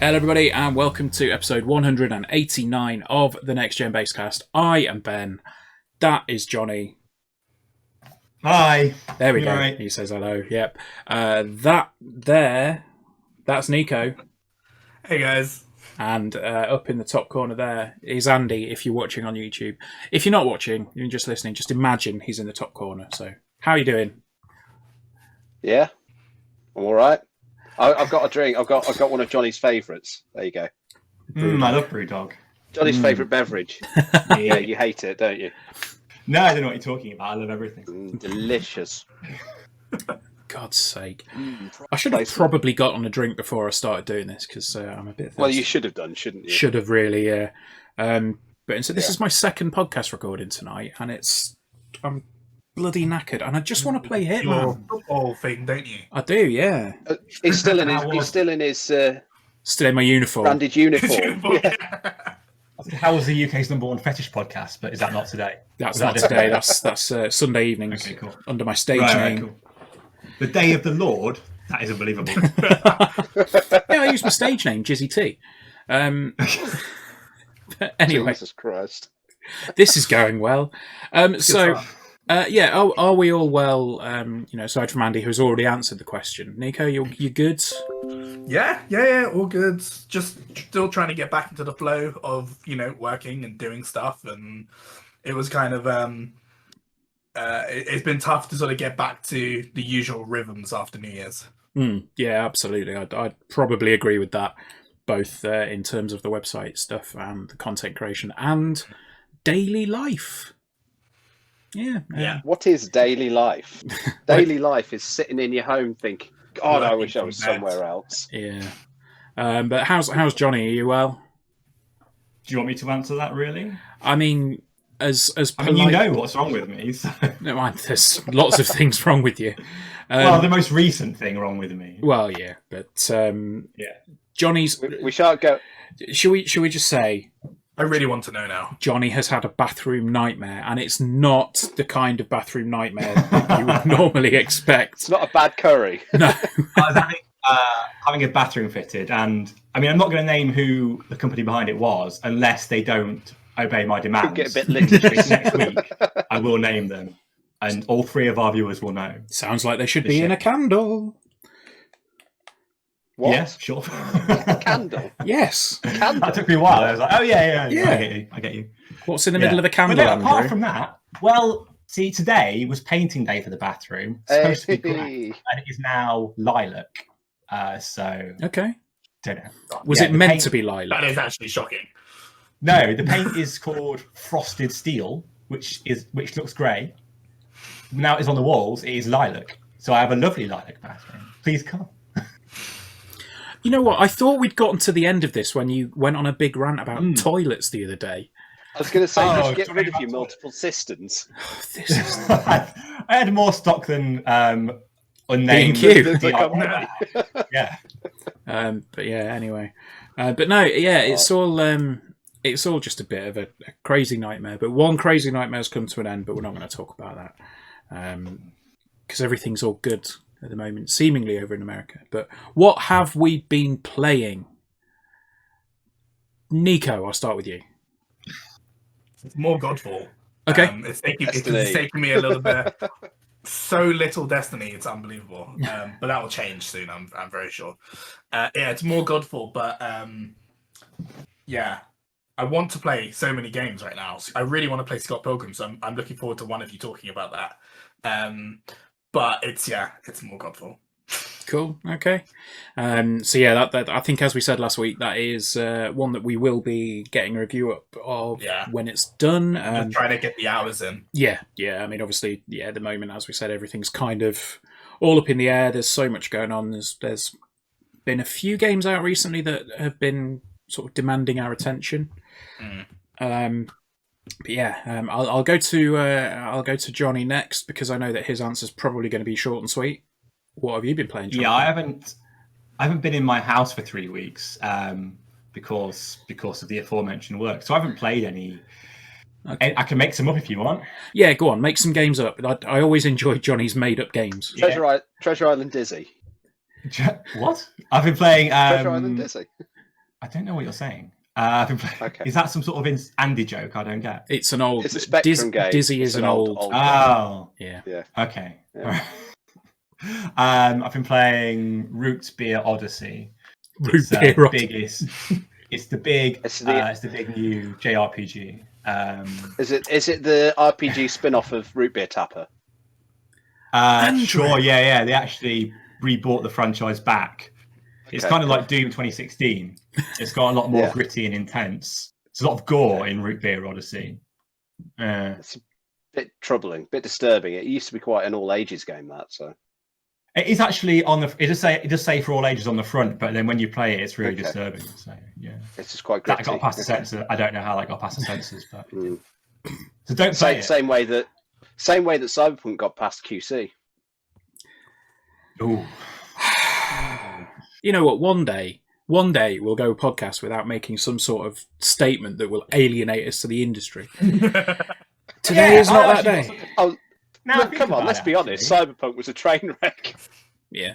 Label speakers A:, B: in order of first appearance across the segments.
A: Hello everybody and welcome to episode 189 of the Next Gen Basecast. I am Ben. That is Jonny.
B: Hi.
A: There we go.
B: Right.
A: He says hello. Yep. That's Nico.
C: Hey guys.
A: And up in the top corner there is Andy, if you're watching on YouTube. If you're not watching, you're just listening, just imagine he's in the top corner. So, how are you doing?
D: Yeah, I'm all right. I've got a drink. I've got one of Johnny's favourites. There you go.
B: I love Brewdog.
D: Johnny's favourite beverage. Yeah, you hate it, don't you?
B: No, I don't know what you're talking about. I love everything.
D: Delicious.
A: God's sake. I should have probably got on a drink before I started doing this because I'm a bit thirsty.
D: Well, you should have done, shouldn't you?
A: Should have really, yeah. But instead, this is my second podcast recording tonight, and I'm bloody knackered, and I just want to play Hitman.
C: Your football thing, don't you?
A: I do, yeah.
D: He's still in his
A: Still in my uniform.
D: branded uniform. Yeah.
B: How was the UK's #1 fetish podcast? But is that not today?
A: That's not today. That's Sunday evenings.
B: Okay, cool.
A: Under my stage
B: Right,
A: name.
B: cool. The Day of the Lord. That is unbelievable.
A: Yeah, I use my stage name, Jizzy T. But anyway,
D: Jesus Christ.
A: this is going well. Are we all well? Aside from Andy, who's already answered the question. Nico, you good?
C: Yeah, all good. Just still trying to get back into the flow of, working and doing stuff, and it was kind of it's been tough to sort of get back to the usual rhythms after New Year's.
A: Yeah, absolutely. I'd probably agree with that, both in terms of the website stuff and the content creation and daily life. Yeah.
D: What is daily life? Daily life is sitting in your home thinking, God, I wish I was somewhere else.
A: Yeah. But how's Jonny? Are you well?
B: Do you want me to answer that, really?
A: I mean, as polite...
B: you know what's wrong with me. So.
A: No, there's lots of things wrong with you.
B: Well, the most recent thing wrong with me.
A: Well, yeah, but Johnny's...
D: We shan't go...
A: Should we just say...
C: I really want to know now.
A: Jonny has had a bathroom nightmare, and it's not the kind of bathroom nightmare that you would normally expect.
D: It's not a bad curry.
A: No.
B: I was having a bathroom fitted, and I mean, I'm not going to name who the company behind it was unless they don't obey my demands.
D: Get a bit litigious.
B: Next week, I will name them, and all three of our viewers will know.
A: Sounds like they should be in a candle.
D: What?
B: Yes, sure.
D: A candle?
A: Yes.
D: Candle?
B: That took me a while. I was like, oh, yeah. I get you.
A: What's in the middle of the candle,
B: But no,
A: Andrew?
B: apart from that, well, see, today was painting day for the bathroom. It's supposed to be black, and it is now lilac.
A: Okay.
B: Don't know.
A: Was it meant to be lilac?
C: That is actually shocking.
B: No, the paint is called frosted steel, which looks grey. Now it's on the walls. It is lilac. So I have a lovely lilac bathroom. Please come.
A: You know what? I thought we'd gotten to the end of this when you went on a big rant about toilets the other day.
D: I was going to say, just get rid of your multiple cisterns.
A: This is...
B: I had more stock than unnamed.
A: B&Q.
B: Yeah.
A: But yeah, anyway. But no, yeah, it's all just a bit of a crazy nightmare. But one crazy nightmare has come to an end, but we're not going to talk about that. Because everything's all good at the moment, seemingly over in America. But what have we been playing? Nico, I'll start with you.
C: It's more Godfall.
A: Okay.
C: It's taking me a little bit. So little Destiny, it's unbelievable. But that will change soon, I'm very sure. It's more Godfall, but I want to play so many games right now. I really want to play Scott Pilgrim, so I'm looking forward to one of you talking about that. But it's more Godfall.
A: Cool. Okay. That I think, as we said last week, that is one that we will be getting a review up of when it's done.
C: Just trying to get the hours in.
A: Yeah. I mean, obviously, at the moment, as we said, everything's kind of all up in the air. There's so much going on. There's been a few games out recently that have been sort of demanding our attention. I'll go to Jonny next because I know that his answer's probably going to be short and sweet. What have you been playing, Jonny?
B: Yeah, I haven't been in my house for 3 weeks because of the aforementioned work. So I haven't played any. Okay. I can make some up if you want.
A: Yeah, go on, make some games up. I always enjoy Johnny's made-up games.
D: Treasure Island Dizzy.
B: What? I've been playing...
D: Treasure Island Dizzy.
B: I don't know what you're saying. I've been
D: Okay.
B: Is that some sort of Andy joke? I don't get.
A: It's an old.
D: It's a Spectrum game.
A: Dizzy
D: It's
A: is an old.
B: Oh,
A: Yeah.
D: Yeah.
B: okay.
D: Yeah.
B: I've been playing Root Beer Odyssey.
A: Root Beer Odyssey.
B: Biggest. It's the big.
D: It's
B: It's the big new JRPG.
D: Is it the RPG spin-off of Root Beer Tapper?
B: Sure. Yeah. They actually rebought the franchise back. It's kind of like Doom 2016. It's got a lot more gritty and intense. There's a lot of gore in Root Beer Odyssey.
D: It's a bit troubling, bit disturbing. It used to be quite an all ages game, that. So
B: it is actually on the. It does say for all ages on the front, but then when you play it, it's really disturbing. So yeah,
D: it's just quite gritty.
B: That got past the censor. I don't know how that got past the censors, but so don't play it.
D: Same way that Cyberpunk got past QC.
B: Ooh.
A: You know what? One day we'll go podcast without making some sort of statement that will alienate us to the industry. Today is not that day.
D: Oh, look, come on, let's be honest. Cyberpunk was a train wreck.
A: Yeah.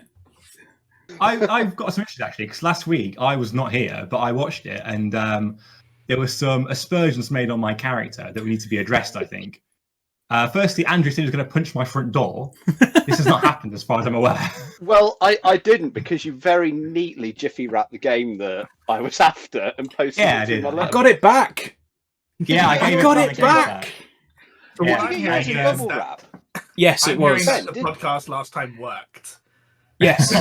B: I've got some issues actually, because last week I was not here, but I watched it, and there were some aspersions made on my character that need to be addressed, I think. Firstly, Andrew said he was going to punch my front door. This has not happened as far as I'm aware.
D: Well, I didn't, because you very neatly jiffy wrapped the game that I was after and posted it to my
A: I
D: letter.
A: got it back.
B: Yeah, I
A: got it back.
C: So
B: Yeah.
C: what I'm
D: Did you
C: hearing
D: use
C: is
D: bubble
C: that-
D: wrap?
A: Yes, it
C: I'm
A: was.
C: hearing that the podcast last time worked.
A: Yes.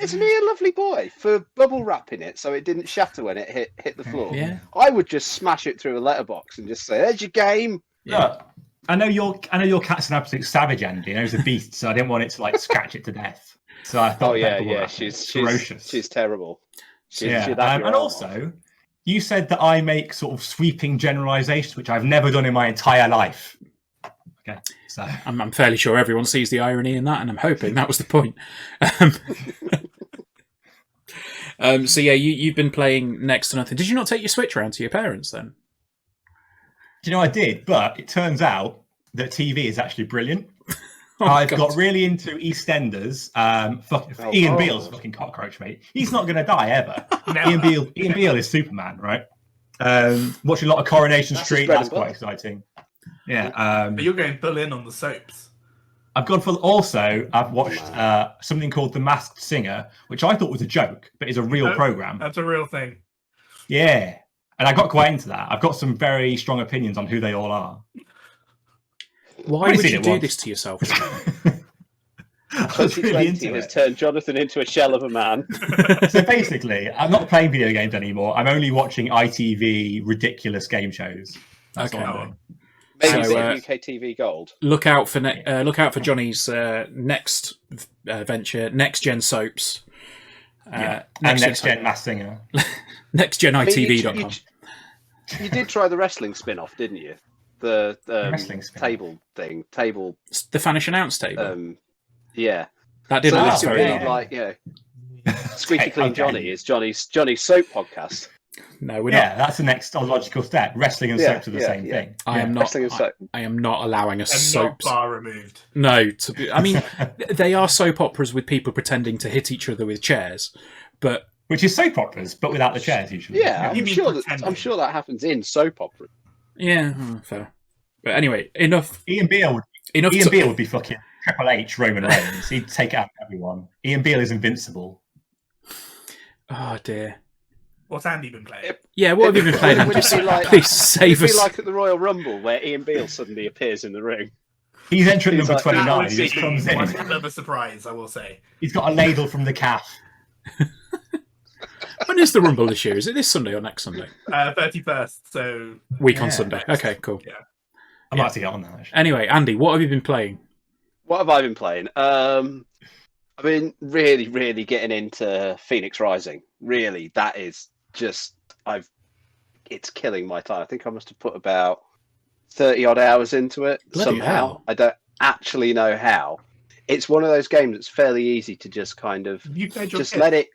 D: Isn't he a lovely boy for bubble wrapping it so it didn't shatter when it hit the floor?
A: Yeah.
D: I would just smash it through a letterbox and just say, "There's your game."
B: Look, I know your cat's an absolute savage, Andy. I know he's a beast, so I didn't want it to scratch it to death. So I thought,
D: she's
B: ferocious.
D: She's terrible. She'd have your
B: and
D: arm
B: also, you said that I make sort of sweeping generalizations, which I've never done in my entire life. Okay, so
A: I'm fairly sure everyone sees the irony in that, and I'm hoping that was the point. So yeah, you've been playing next to nothing. Did you not take your Switch around to your parents then?
B: Do you know I did? But it turns out that TV is actually brilliant.
A: Oh,
B: I've
A: God.
B: got really into EastEnders. Ian Beale's a fucking cockroach, mate. He's not going to die ever. Ian Beale is Superman, right? Watching a lot of Coronation
D: That's
B: Street.
D: his bread
B: That's
D: and butter.
B: quite exciting. Yeah.
C: But you're going full in on the soaps.
B: I've gone for. Also, I've watched something called The Masked Singer, which I thought was a joke, but is a real program.
C: That's a real thing.
B: Yeah, and I got quite into that. I've got some very strong opinions on who they all are.
A: Why
B: I've
A: would
B: seen
A: you
B: it
A: do
B: once.
A: this to yourself?
B: I was really
D: 2020
B: into
D: has
B: it.
D: turned Jonathan into a shell of a man.
B: So basically, I'm not playing video games anymore. I'm only watching ITV ridiculous game shows. That's
A: Okay.
B: all I'm doing.
D: Maybe
A: So,
D: a bit of UK TV Gold.
A: Look out for Johnny's next venture, Next Gen Soaps.
B: And Next Gen Masked Singer.
A: NextGenITV.com.
D: You did try the wrestling spin-off, didn't you? The
B: Wrestling spin-off.
D: table thing. Table.
A: The Vanish Announce table.
D: Yeah.
A: That didn't
D: So
A: last
D: this would
A: very
D: be
A: long.
D: like, Squeaky Clean
B: Okay.
D: Johnny is Johnny's soap podcast.
A: No, we're not.
B: Yeah, that's the next logical step. Wrestling and soaps are the same thing.
A: I am not.
D: Wrestling and soap.
A: I am not allowing a
C: And
A: soap.
C: not bar removed.
A: No, I mean, they are soap operas with people pretending to hit each other with chairs, but
B: Which is soap operas, but without the chairs usually.
D: Yeah,
C: You
D: I'm
C: mean
D: sure
C: pretending.
D: that happens in soap opera.
A: yeah, fair. But anyway, enough.
B: Ian Beale would be fucking Triple H Roman Reigns. He'd take out everyone. Ian Beale is invincible.
A: Oh dear.
C: What's Andy been playing?
A: Yeah, what have you been playing?
D: Would it be like-
A: Please save
D: It'd be
A: us.
D: like at the Royal Rumble where Ian Beale suddenly appears in the ring.
B: He's entering
D: He's
B: number
D: like-
B: 29.
C: That
B: He just comes
C: would
B: in.
C: be one of a surprise, I will say.
B: He's got a ladle from the calf.
A: When is the Rumble this year? Is it this Sunday or next Sunday?
C: 31st, so
A: Week on
B: Yeah.
A: Sunday. Okay, cool.
B: I might have to get on that. Actually.
A: Anyway, Andy, what have you been playing?
D: What have I been playing? I've been really, really getting into Phoenix Rising. Really, that is just it's killing my time. I think I must have put about 30 odd hours into it
A: Bloody
D: somehow.
A: hell.
D: I don't actually know how. It's one of those games that's fairly easy to just kind of
C: have you fed your
D: just
C: kids?
D: let it.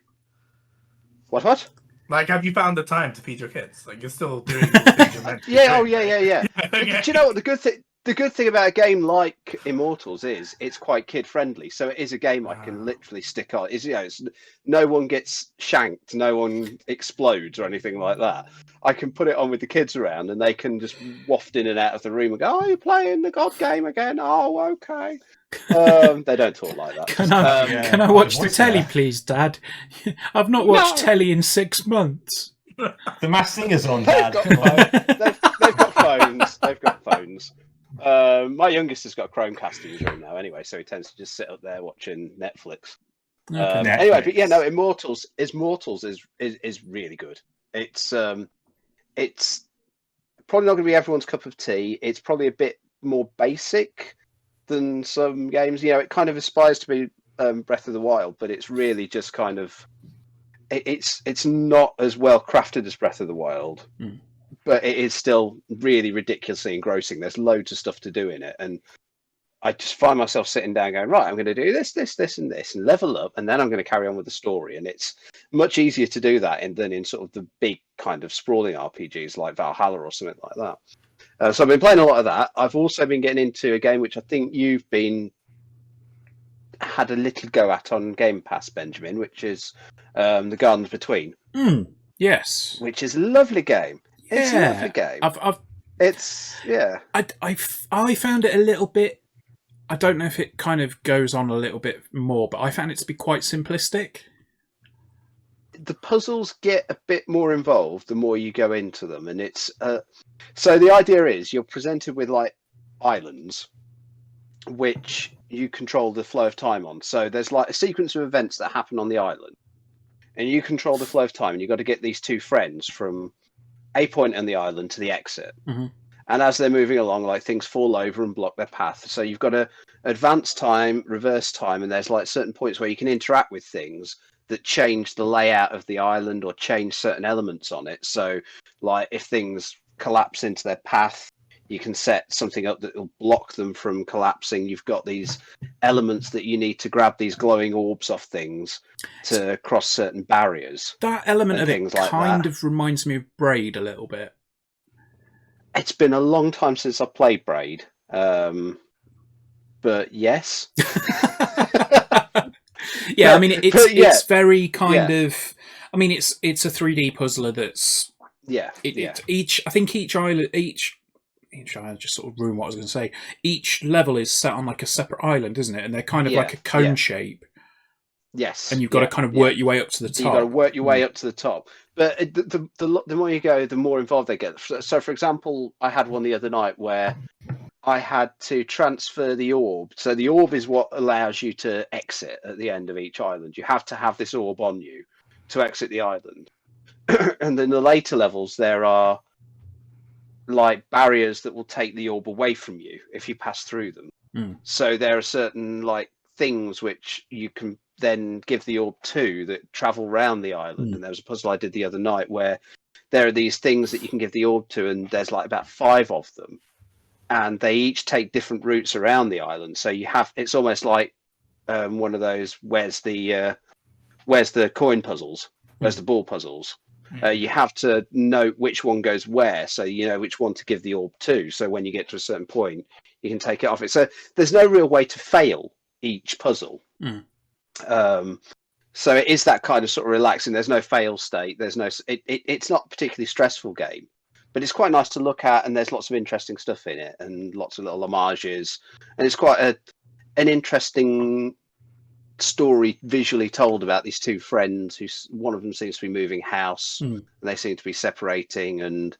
D: What?
C: Like, have you found the time to feed your kids? Like, you're still doing the things you're meant to be
D: Yeah. Oh,
C: doing,
D: yeah.
C: right? Okay.
D: Do you know what the good thing? The good thing about a game like Immortals is it's quite kid friendly. So it is a game I can literally stick on. It's no one gets shanked, no one explodes or anything like that. I can put it on with the kids around, and they can just waft in and out of the room and go, "Oh, you're playing the God game again? Oh, okay." They don't talk like that.
A: Can I watch the telly, please, Dad? I've not watched telly in 6 months.
B: The Masked Singer's on, Dad.
D: They've got phones. They've got phones. My youngest has got a Chromecast in his room now, anyway, so he tends to just sit up there watching Netflix. Anyway, but yeah, no, Immortals is really good. It's probably not going to be everyone's cup of tea. It's probably a bit more basic than some games. It kind of aspires to be Breath of the Wild, but it's really just kind of it's not as well crafted as Breath of the Wild, but it is still really ridiculously engrossing. There's loads of stuff to do in it, and I just find myself sitting down going, right, I'm going to do this, and this, and level up, and then I'm going to carry on with the story. And it's much easier to do that than in sort of the big kind of sprawling RPGs like Valhalla or something like that. So I've been playing a lot of that. I've also been getting into a game which I think you've had a little go at on Game Pass, Benjamin, which is The Gardens Between.
A: Yes.
D: Which is a lovely game. It's a lovely game.
A: I found it a little bit. I don't know if it kind of goes on a little bit more, but I found it to be quite simplistic.
D: The puzzles get a bit more involved the more you go into them, and it's so the idea is you're presented with like islands which you control the flow of time on. So there's like a sequence of events that happen on the island, and you control the flow of time, and you've got to get these two friends from a point on the island to the exit. And as they're moving along, like things fall over and block their path. So you've got to advance time, reverse time, and there's like certain points where you can interact with things that change the layout of the island or change certain elements on it. So like if things collapse into their path, you can set something up that will block them from collapsing. You've got these elements that you need to grab these glowing orbs off things to cross certain barriers.
A: That element of it
D: like
A: kind of reminds me of Braid a little bit.
D: It's been a long time since I've played Braid, but yes.
A: Yeah, I mean it's very kind of. I mean it's a 3D puzzler that's each island just sort of ruined what I was going to say. Each level is set on like a separate island, isn't it? And they're kind of like a cone shape.
D: Yes,
A: and you've got to kind of work your way up to the top.
D: You've got to work your way up to the top. But the more you go, the more involved they get. So, for example, I had one the other night where I had to transfer the orb. So the orb is what allows you to exit at the end of each island. You have to have this orb on you to exit the island. And then the later levels, there are like barriers that will take the orb away from you if you pass through them. So there are certain like things which you can then give the orb to that travel around the island. And there was a puzzle I did the other night where there are these things that you can give the orb to, and there's like about 5 of them, and they each take different routes around the island. So it's almost like one of those where's the coin puzzles, where's the ball puzzles. You have to know which one goes where, so you know which one to give the orb to, so when you get to a certain point you can take it off it. So there's no real way to fail each puzzle. So it is that kind of sort of relaxing. There's no fail state. There's no. It's not a particularly stressful game, but it's quite nice to look at, and there's lots of interesting stuff in it, and lots of little homages, and it's quite an interesting story visually told about these two friends. One of them seems to be moving house, and they seem to be separating, and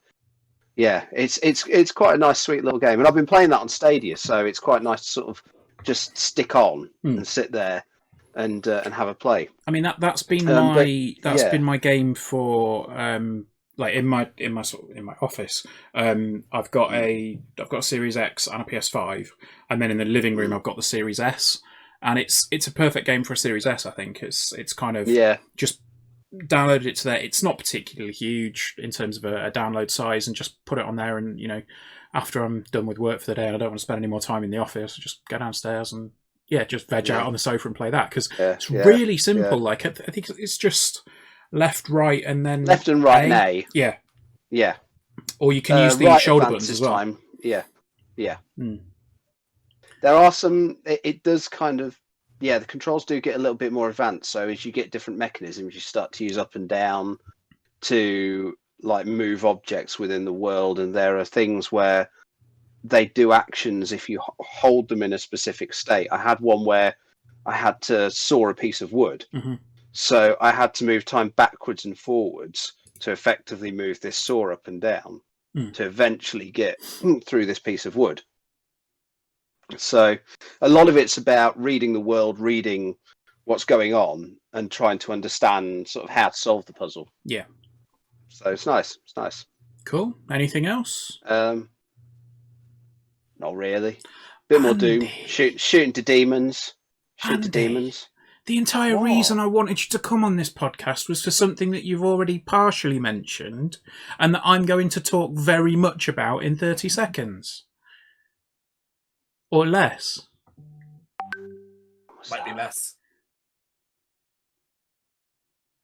D: yeah, it's quite a nice, sweet little game. And I've been playing that on Stadia, so it's quite nice to sort of just stick on and sit there and have a play. I mean
A: that's been my game for like in my office. I've got a Series X and a PS5, and then in the living room I've got the Series S, and it's a perfect game for a Series S. I think it's kind of just downloaded it to there. It's not particularly huge in terms of a download size, and just put it on there, and after I'm done with work for the day and I don't want to spend any more time in the office, I just go downstairs and just veg out on the sofa and play that, because it's really simple. Like I think it's just left, right, and then
D: left and right and A.
A: Yeah. Or you can use the shoulder buttons as well.
D: Yeah.
A: Hmm.
D: There are some. It does kind of. Yeah, the controls do get a little bit more advanced. So as you get different mechanisms, you start to use up and down to like move objects within the world, and there are things where they do actions if you hold them in a specific state. I had one where I had to saw a piece of wood, so I had to move time backwards and forwards to effectively move this saw up and down to eventually get through this piece of wood. So a lot of it's about reading the world, reading what's going on, and trying to understand sort of how to solve the puzzle.
A: Yeah.
D: So it's nice. It's nice.
A: Cool. Anything else?
D: Not really. Bit more Doom. Shooting to demons. Shoot to demons.
A: The entire reason I wanted you to come on this podcast was for something that you've already partially mentioned, and that I'm going to talk very much about in 30 seconds. Or less.
C: Might be less.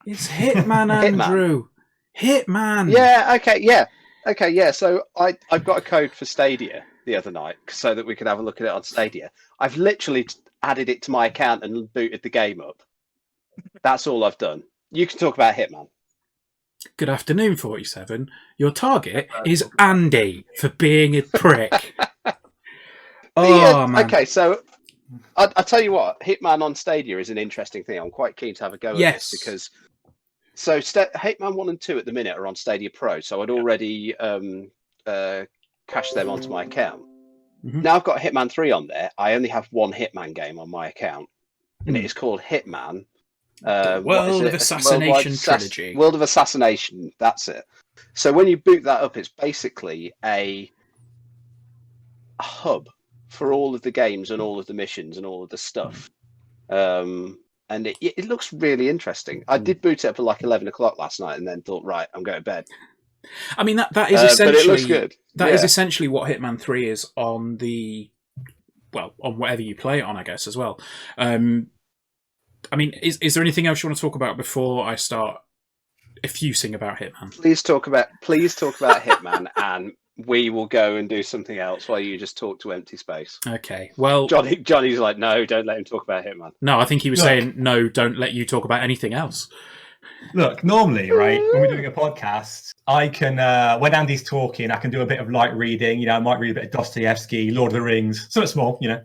A: It's Hitman, Andrew. Hitman.
D: Yeah. Okay. Yeah. Okay. Yeah. So I've got a code for Stadia the other night so that we could have a look at it on Stadia. I've literally added it to my account and booted the game up. That's all I've done. You can talk about Hitman.
A: Good afternoon, 47. Your target is Andy for being a prick. Oh, man.
D: Okay, so I'll tell you what, Hitman on Stadia is an interesting thing. I'm quite keen to have a go at this because Hitman 1 and 2 at the minute are on Stadia Pro, so I'd already cashed them onto my account. Now I've got Hitman 3 on there. I only have one Hitman game on my account, and it is called Hitman.
A: World of Assassination Trilogy.
D: World of Assassination, that's it. So when you boot that up, it's basically a hub for all of the games and all of the missions and all of the stuff. And it looks really interesting. I did boot it up at like 11 o'clock last night and then thought, right, I'm going to bed.
A: I mean, that is essentially...
D: but it looks good.
A: That is essentially what Hitman 3 is on the... Well, on whatever you play it on, I guess, as well. I mean, is there anything else you want to talk about before I start effusing about Hitman?
D: Please talk about Hitman, and we will go and do something else while you just talk to empty space.
A: Okay, well...
D: Johnny's like, no, don't let him talk about Hitman.
A: No, I think he was saying, no, don't let you talk about anything else.
B: Look, normally, right, when we're doing a podcast, I can, when Andy's talking, I can do a bit of light reading. You know, I might read a bit of Dostoevsky, Lord of the Rings, something small, you know.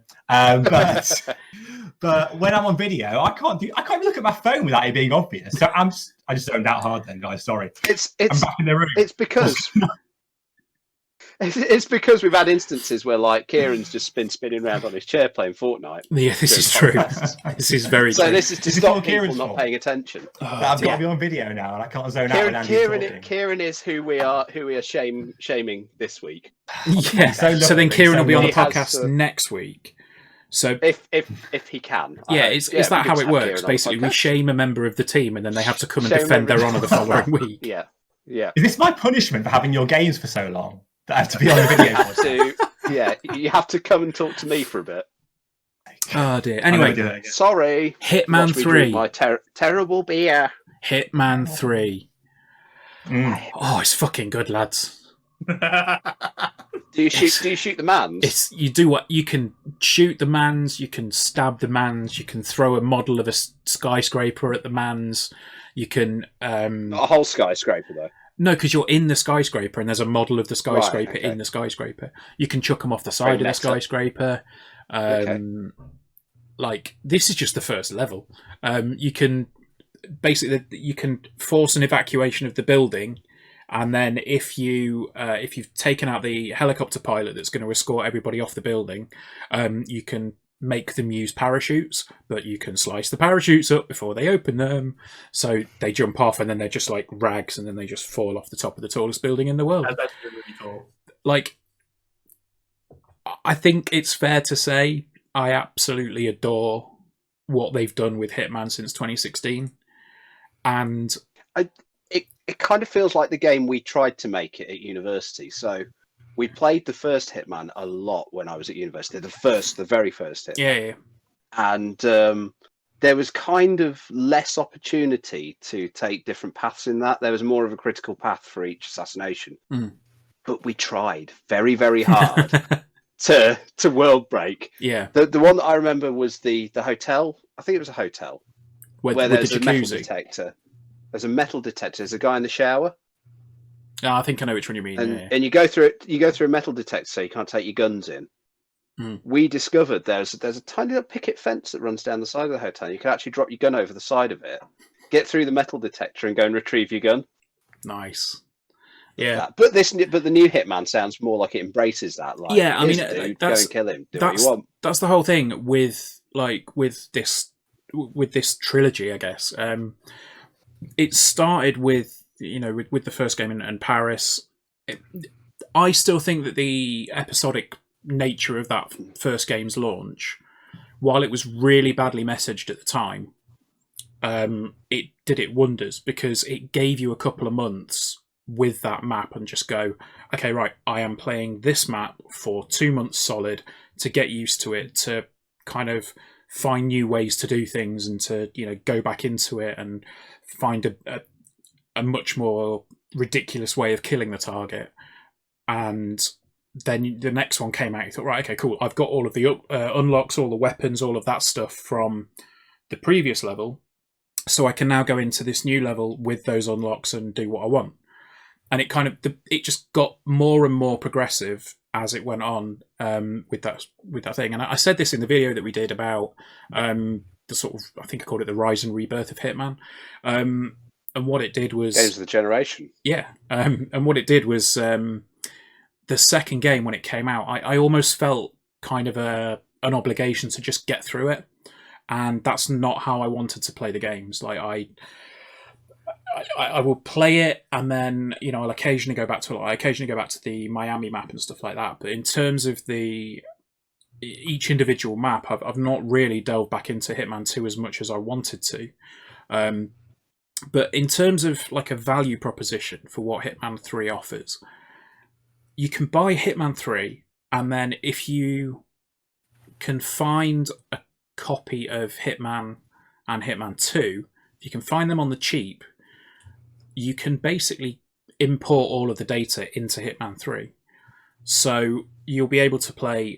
B: But when I'm on video, I can't look at my phone without it being obvious. So I just zoned out hard then, guys. Sorry. I'm back in the room.
D: It's because we've had instances where like Kieran's just been spinning around on his chair playing Fortnite.
A: Yeah, this is true. This is very true.
D: So this is to stop people not paying attention.
B: I've got to be on video now, and I can't zone out when Andy's talking.
D: Kieran is who we are shaming this week.
A: Yeah. So then Kieran will be on the podcast next week. So
D: if he can.
A: Yeah, is that how it works? Basically, we shame a member of the team, and then they have to come and defend their honour the following week.
D: Yeah.
B: Is this my punishment for having your games for so long? That I have to be on the video.
D: You have to come and talk to me for a bit.
A: Oh dear. Anyway,
D: sorry.
A: Hitman 3.
D: My terrible beer.
A: Hitman 3. Oh, it's fucking good, lads.
D: Do you shoot the mans?
A: You do what you can shoot the mans, you can stab the mans, you can throw a model of a skyscraper at the mans. You can
D: not a whole skyscraper though.
A: No, because you're in the skyscraper and there's a model of the skyscraper in the skyscraper. You can chuck them off the side of the skyscraper. Like, this is just the first level. You can force an evacuation of the building, and then if you've taken out the helicopter pilot that's going to escort everybody off the building, you can make them use parachutes, but you can slice the parachutes up before they open them, so they jump off and then they're just like rags, and then they just fall off the top of the tallest building in the world.
C: That's really cool.
A: Like, I think it's fair to say I absolutely adore what they've done with Hitman since 2016, and
D: it kind of feels like the game we tried to make it at university. So we played the first Hitman a lot when I was at university. The very first Hitman.
A: Yeah.
D: And there was kind of less opportunity to take different paths in that. There was more of a critical path for each assassination. But we tried very, very hard to World Break.
A: Yeah,
D: The one that I remember was the hotel. I think it was a hotel where
A: with
D: there's
A: the
D: a metal
A: jacuzzi.
D: detector. There's a metal detector. There's a guy in the shower,
A: Oh, I think I know which one you mean.
D: and
A: Yeah.
D: and you go through it. You go through a metal detector, so you can't take your guns in.
A: Mm.
D: We discovered there's a tiny little picket fence that runs down the side of the hotel. You can actually drop your gun over the side of it, get through the metal detector, and go and retrieve your gun.
A: Nice. Yeah.
D: But the new Hitman sounds more like it embraces that. Like,
A: Yeah, I mean,
D: here's a dude,
A: that's-
D: go and kill him. Do what you want.
A: That's the whole thing with this trilogy, I guess. It started with with the first game in Paris. I still think that the episodic nature of that first game's launch, while it was really badly messaged at the time, it did it wonders because it gave you a couple of months with that map and just go, okay, right, I am playing this map for 2 months solid to get used to it, to kind of find new ways to do things and to go back into it and find a much more ridiculous way of killing the target. And then the next one came out, you thought, right, okay, cool, I've got all of the unlocks, all the weapons, all of that stuff from the previous level, so I can now go into this new level with those unlocks and do what I want. And it just got more and more progressive as it went on with that thing. And I said this in the video that we did about the sort of, I think I called it the rise and rebirth of Hitman. And what it did was
D: Games of the generation.
A: Yeah, and what it did was the second game when it came out, I almost felt kind of an obligation to just get through it, and that's not how I wanted to play the games. Like I will play it, and then I'll occasionally go back to it. I occasionally go back to the Miami map and stuff like that. But in terms of each individual map, I've not really delved back into Hitman 2 as much as I wanted to. But in terms of like a value proposition for what Hitman 3 offers, you can buy Hitman 3, and then if you can find a copy of Hitman and Hitman 2, if you can find them on the cheap, you can basically import all of the data into Hitman 3. So you'll be able to play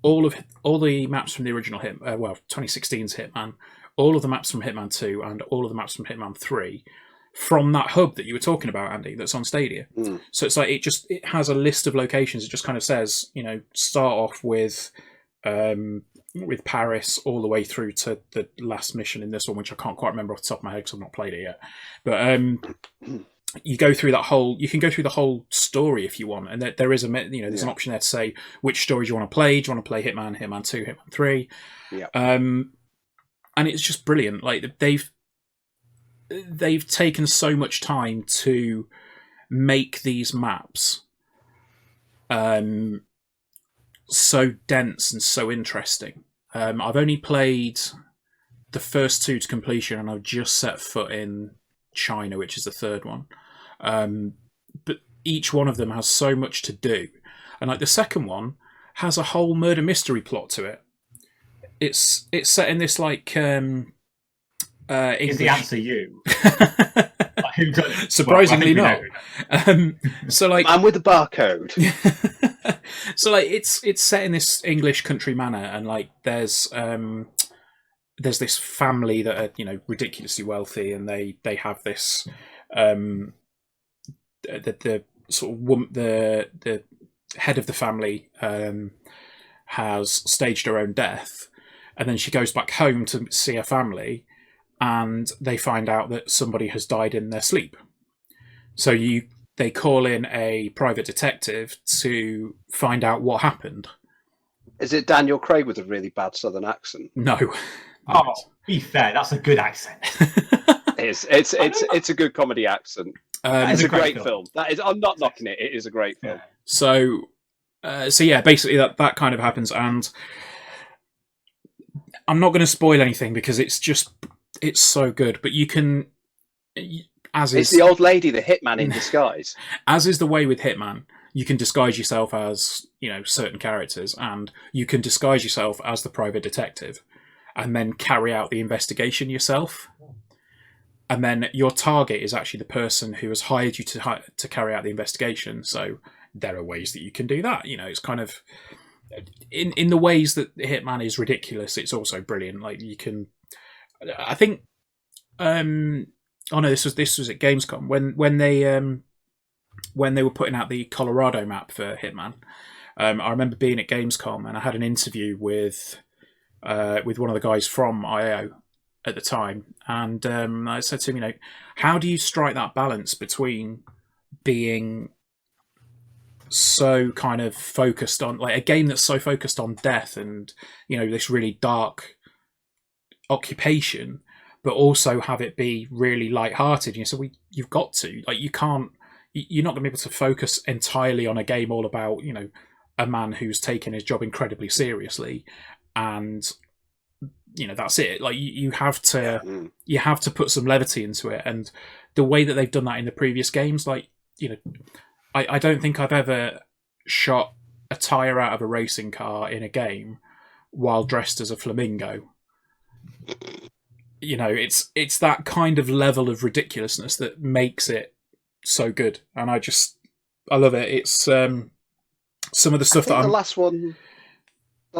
A: all the maps from the original 2016's Hitman, all of the maps from Hitman 2, and all of the maps from Hitman 3 from that hub that you were talking about, Andy, that's on Stadia.
D: Mm.
A: So it's like it has a list of locations. It just kind of says, start off with Paris all the way through to the last mission in this one, which I can't quite remember off the top of my head because I've not played it yet. But you go through you can go through the whole story if you want, and there is there's an option there to say which story do you want to play. Do you want to play Hitman, Hitman 2, Hitman 3?
D: Yeah.
A: And it's just brilliant. Like they've taken so much time to make these maps so dense and so interesting. I've only played the first two to completion, and I've just set foot in China, which is the third one. But each one of them has so much to do, and like the second one has a whole murder mystery plot to it. It's set in this like English...
B: Is the answer you? Who done it?
A: Surprisingly not. So like,
D: man with the barcode.
A: So like it's set in this English country manor, and like there's this family that are ridiculously wealthy, and they have this the sort of the head of the family has staged her own death, and then she goes back home to see her family, and they find out that somebody has died in their sleep. So they call in a private detective to find out what happened.
D: Is it Daniel Craig with a really bad southern accent?
A: No.
B: Oh, be fair, that's a good accent.
D: It's a good comedy accent. It's a great film. That is, I'm not knocking it. It is a great film.
A: So yeah, basically that kind of happens, and I'm not going to spoil anything because it's so good. But you can, it's
D: the old lady, the hitman in disguise.
A: As is the way with Hitman, you can disguise yourself as certain characters, and you can disguise yourself as the private detective, and then carry out the investigation yourself. And then your target is actually the person who has hired you to carry out the investigation. So there are ways that you can do that. It's kind of in the ways that Hitman is ridiculous, it's also brilliant. Like you can, I think, oh no, this was at Gamescom when they were putting out the Colorado map for Hitman. I remember being at Gamescom and I had an interview with one of the guys from IO at the time, and I said to him, how do you strike that balance between being so kind of focused on like a game that's so focused on death and this really dark occupation, but also have it be really light-hearted? So you've got to, like, you're not going to be able to focus entirely on a game all about a man who's taken his job incredibly seriously, and that's it. Like you have to put some levity into it, and the way that they've done that in the previous games, like I don't think I've ever shot a tire out of a racing car in a game while dressed as a flamingo. It's that kind of level of ridiculousness that makes it so good, and I love it. It's some of the stuff that
D: the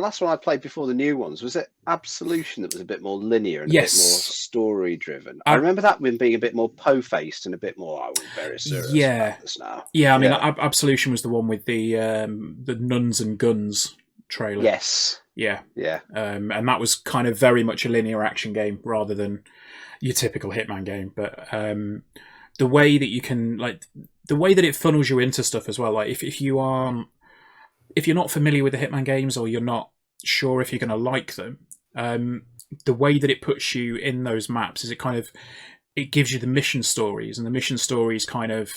D: last one I played before the new ones, was it Absolution, that was a bit more linear and a bit more story driven. I remember that one being a bit more po-faced and a bit more very serious about this now.
A: Yeah, I mean, Absolution was the one with the nuns and guns trailer.
D: Yes.
A: Yeah.
D: Yeah.
A: And that was kind of very much a linear action game rather than your typical Hitman game. But the way that you can, like, the way that it funnels you into stuff as well, like if you're not familiar with the Hitman games or you're not sure if you're going to like them, the way that it puts you in those maps is it gives you the mission stories, and the mission stories kind of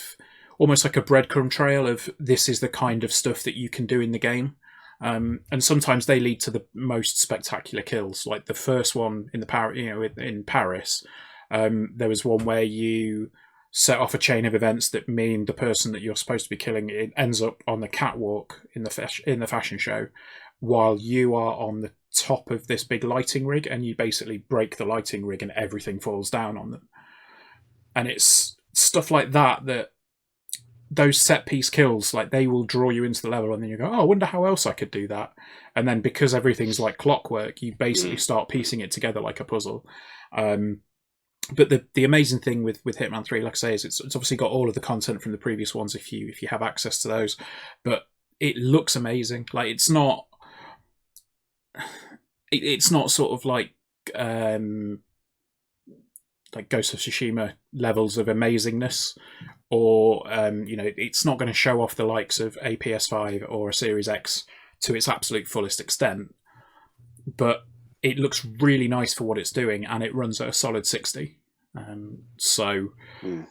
A: almost like a breadcrumb trail of this is the kind of stuff that you can do in the game. And sometimes they lead to the most spectacular kills. Like the first one in in Paris, there was one where you set off a chain of events that mean the person that you're supposed to be killing it ends up on the catwalk in the fashion show, while you are on the top of this big lighting rig, and you basically break the lighting rig and everything falls down on them. And it's stuff like that those set piece kills, like, they will draw you into the level, and then you go, oh, I wonder how else I could do that. And then because everything's like clockwork, you basically start piecing it together like a puzzle. But the amazing thing with Hitman 3, like I say, is it's obviously got all of the content from the previous ones if you have access to those. But it looks amazing. Like it's not sort of like Ghost of Tsushima levels of amazingness, or it's not going to show off the likes of a PS5 or a Series X to its absolute fullest extent. But it looks really nice for what it's doing, and it runs at a solid 60. That's
D: one
A: can't.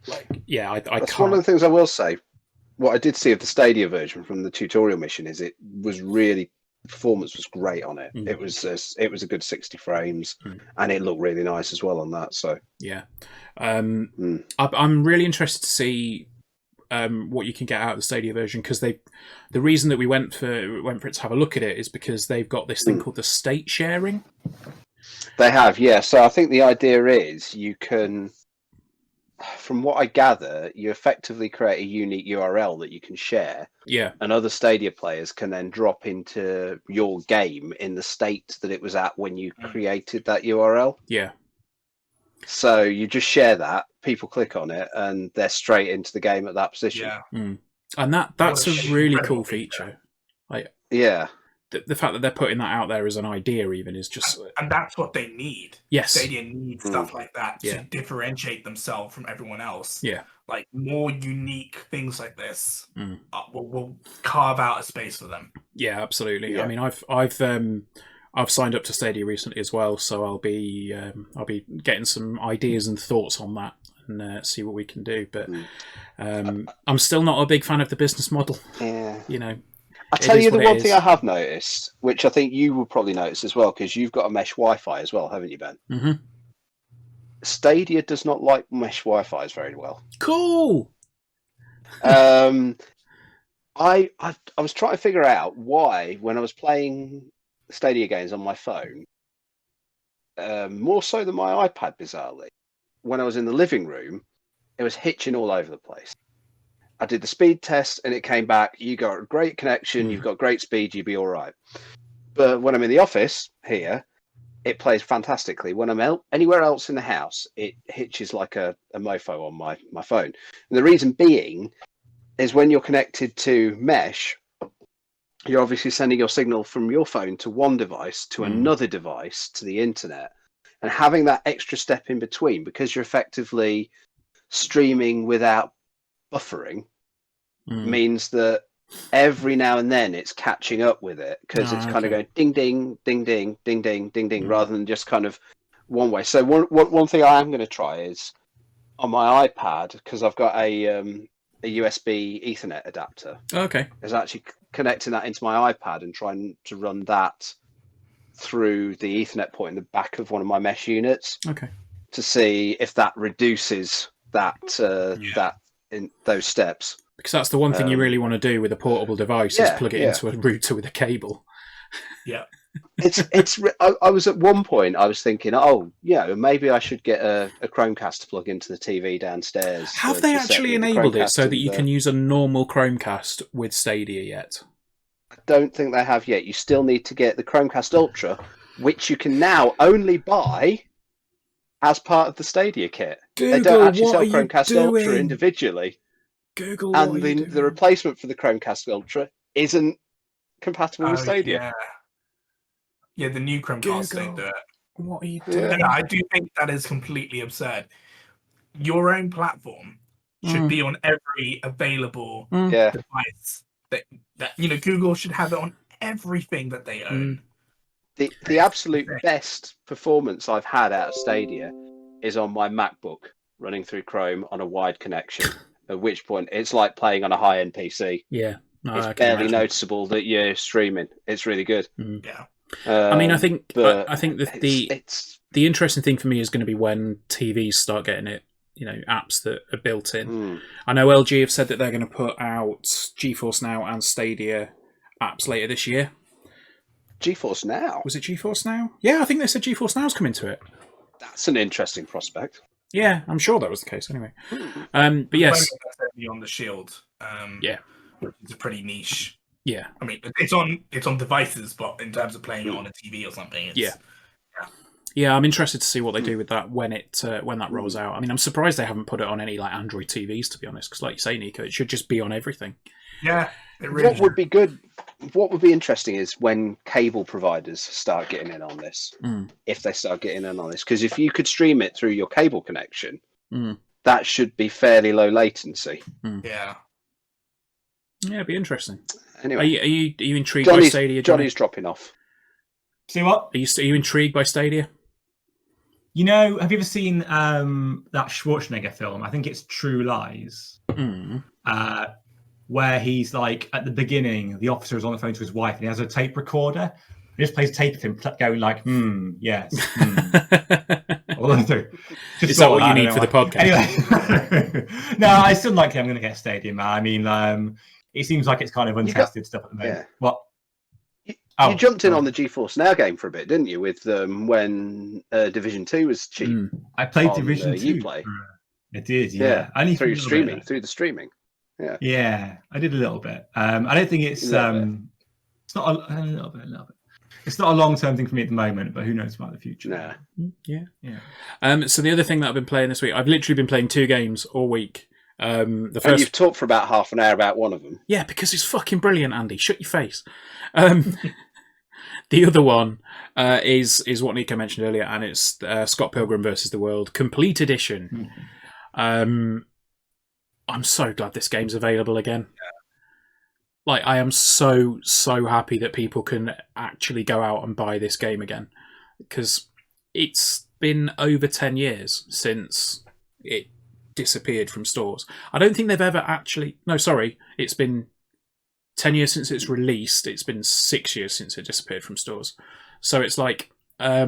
D: of the things I will say. What I did see of the Stadia version from the tutorial mission is it was really, performance was great on it. It was a good 60 frames, and it looked really nice as well on that. So
A: yeah, I'm really interested to see what you can get out of the Stadia version, because the reason that we went for it to have a look at it is because they've got this thing called the state sharing.
D: They have, yeah. So I think the idea is you can, from what I gather, you effectively create a unique URL that you can share.
A: Yeah.
D: And other Stadia players can then drop into your game in the state that it was at when you created that URL.
A: Yeah.
D: So you just share that, people click on it, and they're straight into the game at that position.
C: Yeah.
A: And that's a really cool feature. Like,
D: yeah.
A: The fact that they're putting that out there as an idea even is just...
C: And that's what they need.
A: Yes.
C: Stadia needs stuff like that to differentiate themselves from everyone else.
A: Yeah.
C: Like, more unique things like this will carve out a space for them.
A: Yeah, absolutely.
D: Yeah.
A: I mean, I've signed up to Stadia recently as well, so I'll be getting some ideas and thoughts on that and see what we can do. But I'm still not a big fan of the business model.
D: Yeah.
A: I
D: tell you the one thing I have noticed, which I think you will probably notice as well, because you've got a mesh Wi-Fi as well, haven't you, Ben?
A: Mm-hmm.
D: Stadia does not like mesh Wi-Fi's very well.
A: Cool.
D: I was trying to figure out why, when I was playing Stadia games on my phone, more so than my iPad, bizarrely, when I was in the living room, it was hitching all over the place. I did the speed test, and it came back. You got a great connection. You've got great speed. You'd be all right. But when I'm in the office here, it plays fantastically. When I'm anywhere else in the house, it hitches like a mofo on my phone. And the reason being is when you're connected to mesh, you're obviously sending your signal from your phone to one device to another device to the internet. And having that extra step in between, because you're effectively streaming without buffering, means that every now and then it's catching up with it, because it's kind of going ding ding ding ding ding ding ding ding rather than just kind of one way. So one thing I am going to try is on my iPad, because I've got a USB Ethernet adapter. Is actually connecting that into my iPad and trying to run that through the Ethernet port in the back of one of my mesh units. To see if that reduces that that in those steps.
A: Because that's the one thing you really want to do with a portable device is plug it into a router with a cable.
C: Yeah.
D: I was at one point, I was thinking, maybe I should get a Chromecast to plug into the TV downstairs.
A: Have they actually enabled it so that you can use a normal Chromecast with Stadia yet?
D: I don't think they have yet. You still need to get the Chromecast Ultra, which you can now only buy as part of the Stadia kit.
A: Google,
D: they don't actually sell Chromecast Ultra individually.
A: Google,
D: and the replacement for the Chromecast Ultra isn't compatible with Stadia.
C: Yeah, the new Chromecast don't do it.
A: What are you doing?
C: And I do think that is completely absurd. Your own platform should be on every available device. That Google should have it on everything that they own.
D: The absolute best performance I've had out of Stadia is on my MacBook running through Chrome on a wide connection. At which point it's like playing on a high-end PC.
A: Yeah,
D: it's barely noticeable that you're streaming. It's really good.
C: Yeah.
A: I mean, I think the interesting thing for me is going to be when TVs start getting it. Apps that are built in. I know LG have said that they're going to put out GeForce Now and Stadia apps later this year.
D: GeForce Now?
A: Was it GeForce Now? Yeah, I think they said GeForce Now's coming to it.
D: That's an interesting prospect.
A: Yeah, I'm sure that was the case anyway. But yes.
C: On the Shield. Which is a pretty niche.
A: Yeah.
C: I mean, it's on devices, but in terms of playing it on a TV or something, it's...
A: Yeah, I'm interested to see what they do with that when that rolls out. I mean, I'm surprised they haven't put it on any like Android TVs, to be honest, because like you say, Nico, it should just be on everything.
C: Yeah, it really
D: would be good. What would be interesting is when cable providers start getting in on this. If they start getting in on this, because if you could stream it through your cable connection, that should be fairly low latency.
C: Yeah.
A: Yeah, it'd be interesting.
D: Anyway,
A: are you intrigued by Stadia?
D: Johnny's dropping off.
B: See what?
A: Are you intrigued by Stadia?
B: Have you ever seen that Schwarzenegger film? I think it's True Lies. Where he's like, at the beginning, the officer is on the phone to his wife and he has a tape recorder. He just plays tape of him going like, yes, all the way through.
A: Is that what you need for the podcast?
B: Anyway, no, I still like it. I'm going to get Stadia, man. I mean, it seems like it's kind of untested stuff at the moment.
D: Yeah.
B: What?
D: You jumped in on the GeForce Now game for a bit, didn't you? With when Division 2 was cheap.
B: I played Division 2.
D: Uplay.
B: I did, yeah. Only
D: through the streaming. Yeah.
B: Yeah, I did a little bit. I don't think it's it's not a little bit. It's not a long-term thing for me at the moment, but who knows about the future?
D: Nah.
A: Yeah. So the other thing that I've been playing this week, I've literally been playing 2 games all week.
D: And you've talked for about half an hour about one of them.
A: Yeah, because it's fucking brilliant, Andy. Shut your face. The other one is what Nico mentioned earlier, and it's Scott Pilgrim versus the World Complete Edition. I'm so glad this game's available again. Like, I am so happy that people can actually go out and buy this game again, because it's been over 10 years since it disappeared from stores. I don't think they've ever actually... No, sorry. It's been 10 years since it's released. It's been 6 years since it disappeared from stores. So it's like... I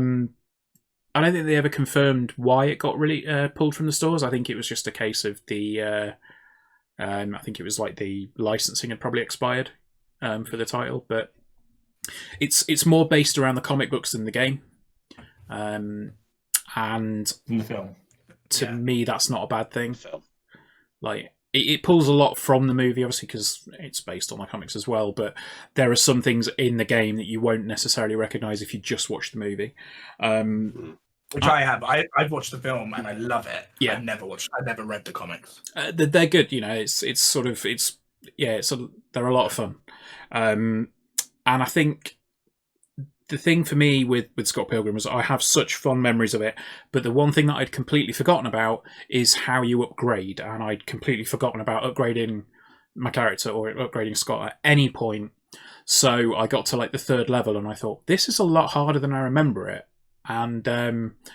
A: don't think they ever confirmed why it got really pulled from the stores. I think it was just a case of the... I think it was like the licensing had probably expired for the title. But it's more based around the comic books than the game. And...
B: In the film.
A: To me, that's not a bad thing. Like, it pulls a lot from the movie, obviously, because it's based on the comics as well. But there are some things in the game that you won't necessarily recognise if you just watch the movie.
C: Which I have. I've watched the film and I love it.
A: Yeah.
C: I never read the comics.
A: They're good. You know, they're a lot of fun. And I think the thing for me with Scott Pilgrim is I have such fond memories of it, but the one thing that I'd completely forgotten about is how you upgrade, and I'd completely forgotten about upgrading my character or upgrading Scott at any point. So I got to like the 3rd level and I thought, this is a lot harder than I remember it. And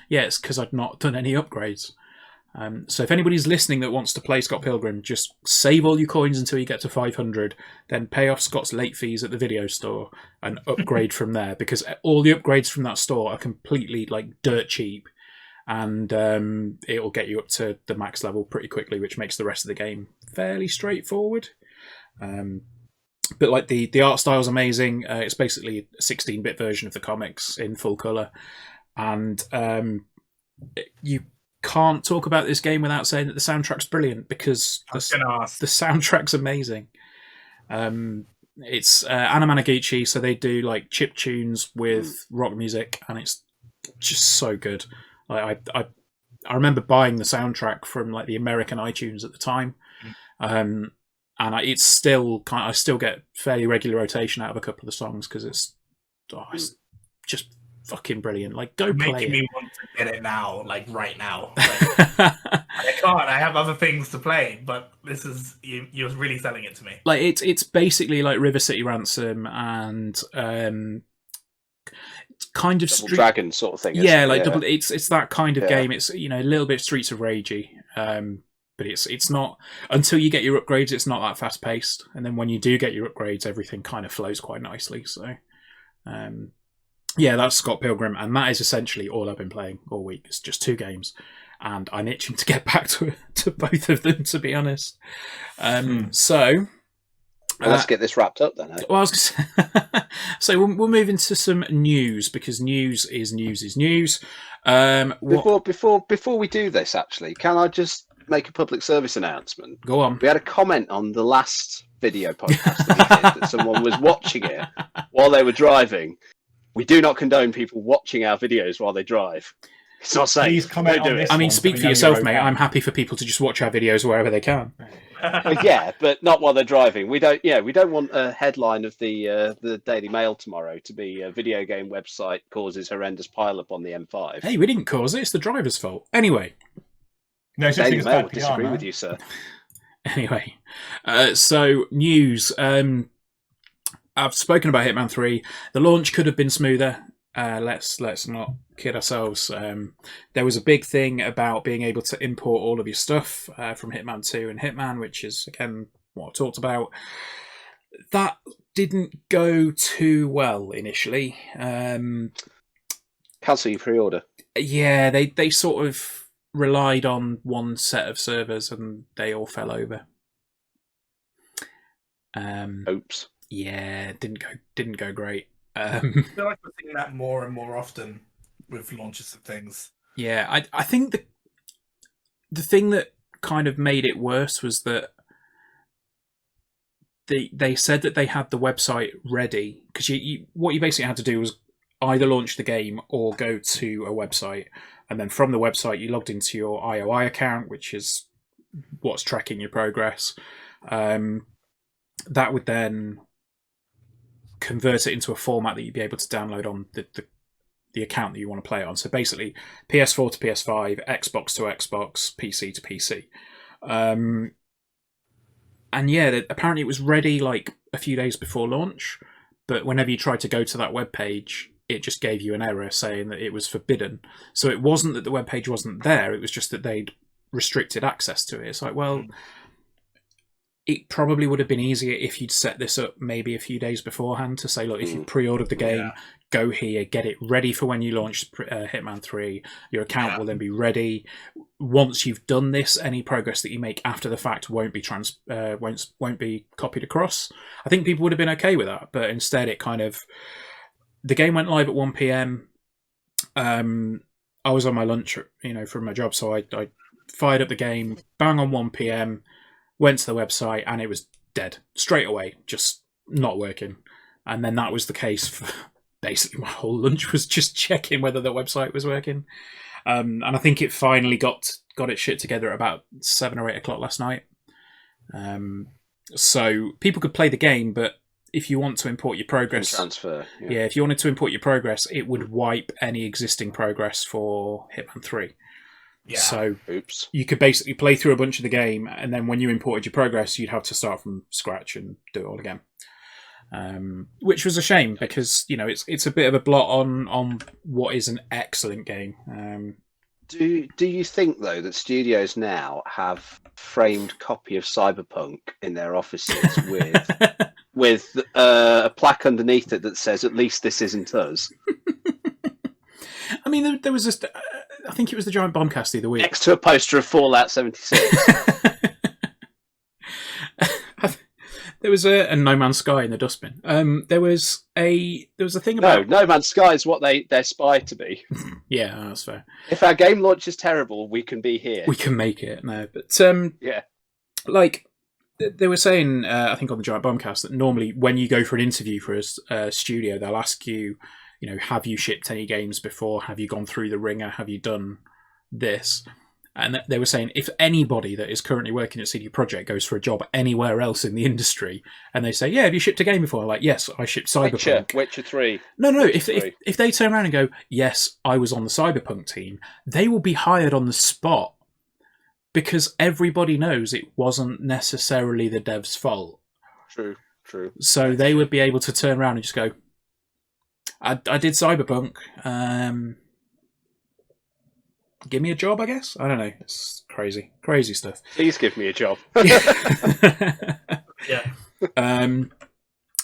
A: it's because I'd not done any upgrades. So if anybody's listening that wants to play Scott Pilgrim, just save all your coins until you get to 500, then pay off Scott's late fees at the video store and upgrade from there, because all the upgrades from that store are completely like dirt cheap, and it'll get you up to the max level pretty quickly, which makes the rest of the game fairly straightforward. But like the art style's amazing. It's basically a 16-bit version of the comics in full colour, and you can't talk about this game without saying that the soundtrack's brilliant, because the soundtrack's amazing. It's Anna Managuchi, so they do like chip tunes with rock music, and it's just so good. Like I remember buying the soundtrack from like the American iTunes at the time, and it's still I still get fairly regular rotation out of a couple of the songs because it's just fucking brilliant. Like, go play it.
C: Making me want to get it now, like right now. Like, I can't. I have other things to play, but this is you're really selling it to me.
A: Like it's basically like River City Ransom and kind of
D: Double Dragon sort of thing.
A: Yeah, like double. It's that kind of game. It's a little bit Streets of Ragey, but it's not until you get your upgrades. It's not that fast paced, and then when you do get your upgrades, everything kind of flows quite nicely. So. That's Scott Pilgrim, and that is essentially all I've been playing all week. It's just 2 games, and I'm itching to get back to both of them, to be honest. So,
D: let's get this wrapped up then. Eh?
A: Well, so we'll move into some news, because news is news.
D: Before we do this, actually, can I just make a public service announcement?
A: Go on.
D: We had a comment on the last video podcast that we did that someone was watching it while they were driving. We do not condone people watching our videos while they drive. It's not safe.
B: Please comment on this.
A: I mean, speak for yourself, mate. I'm happy for people to just watch our videos wherever they can.
D: Yeah, but not while they're driving. We don't want a headline of the Daily Mail tomorrow to be a video game website causes horrendous pile-up on the M5.
A: Hey, we didn't cause it. It's the driver's fault. Anyway.
B: No,
D: Daily Mail would disagree with you, sir.
A: Anyway, so news. I've spoken about Hitman 3. The launch could have been smoother. Let's not kid ourselves. There was a big thing about being able to import all of your stuff from Hitman 2 and Hitman, which is, again, what I talked about. That didn't go too well initially.
D: Cancel your pre-order.
A: Yeah, they sort of relied on one set of servers and they all fell over.
D: Oops.
A: Yeah, didn't go great.
C: I feel like we're seeing that more and more often with launches of things.
A: Yeah, I think the thing that kind of made it worse was that they said that they had the website ready, because what you basically had to do was either launch the game or go to a website, and then from the website you logged into your IOI account, which is what's tracking your progress. That would then convert it into a format that you'd be able to download on the account that you want to play it on. So basically, PS4 to PS5, Xbox to Xbox, PC to PC. And yeah, apparently it was ready like a few days before launch, but whenever you tried to go to that web page, it just gave you an error saying that it was forbidden. So it wasn't that the web page wasn't there; it was just that they'd restricted access to it. It's like, well, it probably would have been easier if you'd set this up maybe a few days beforehand to say, look, if you pre-ordered the game, go here, get it ready for when you launch Hitman 3. Your account will then be ready. Once you've done this, any progress that you make after the fact won't be won't be copied across. I think people would have been okay with that, but instead it kind of... The game went live at 1 p.m. I was on my lunch, from my job, so I fired up the game, bang on 1 p.m., went to the website, and it was dead straight away, just not working. And then that was the case for basically my whole lunch, was just checking whether the website was working. And I think it finally got its shit together at about 7 or 8 o'clock last night. So people could play the game, but if you want to import your progress,
D: transfer.
A: Yeah, if you wanted to import your progress, it would wipe any existing progress for Hitman 3.
C: Yeah.
A: So
D: Oops.
A: you could basically play through a bunch of the game, and then when you imported your progress, you'd have to start from scratch and do it all again. Which was a shame, because it's a bit of a blot on what is an excellent game.
D: Do you think though that studios now have framed copy of Cyberpunk in their offices with a plaque underneath it that says "At least this isn't us"?
A: I mean, there was this. I think it was the Giant Bombcast the other week,
D: next to a poster of Fallout 76.
A: There was a No Man's Sky in the dustbin. There was a thing about
D: No Man's Sky is what they spy to be.
A: Yeah, that's fair.
D: If our game launch is terrible, we can be here.
A: We can make it. No, but
D: yeah,
A: like they were saying, I think on the Giant Bombcast, that normally when you go for an interview for a studio, they'll ask you, have you shipped any games before? Have you gone through the ringer? Have you done this? And they were saying, if anybody that is currently working at CD Projekt goes for a job anywhere else in the industry, and they say, yeah, have you shipped a game before? Like, yes, I shipped Cyberpunk.
D: Witcher 3.
A: No. If they turn around and go, yes, I was on the Cyberpunk team, they will be hired on the spot, because everybody knows it wasn't necessarily the dev's fault.
D: True.
A: So they would be able to turn around and just go, I did Cyberpunk. Give me a job, I guess. I don't know. It's crazy stuff.
D: Please give me a job.
C: Yeah.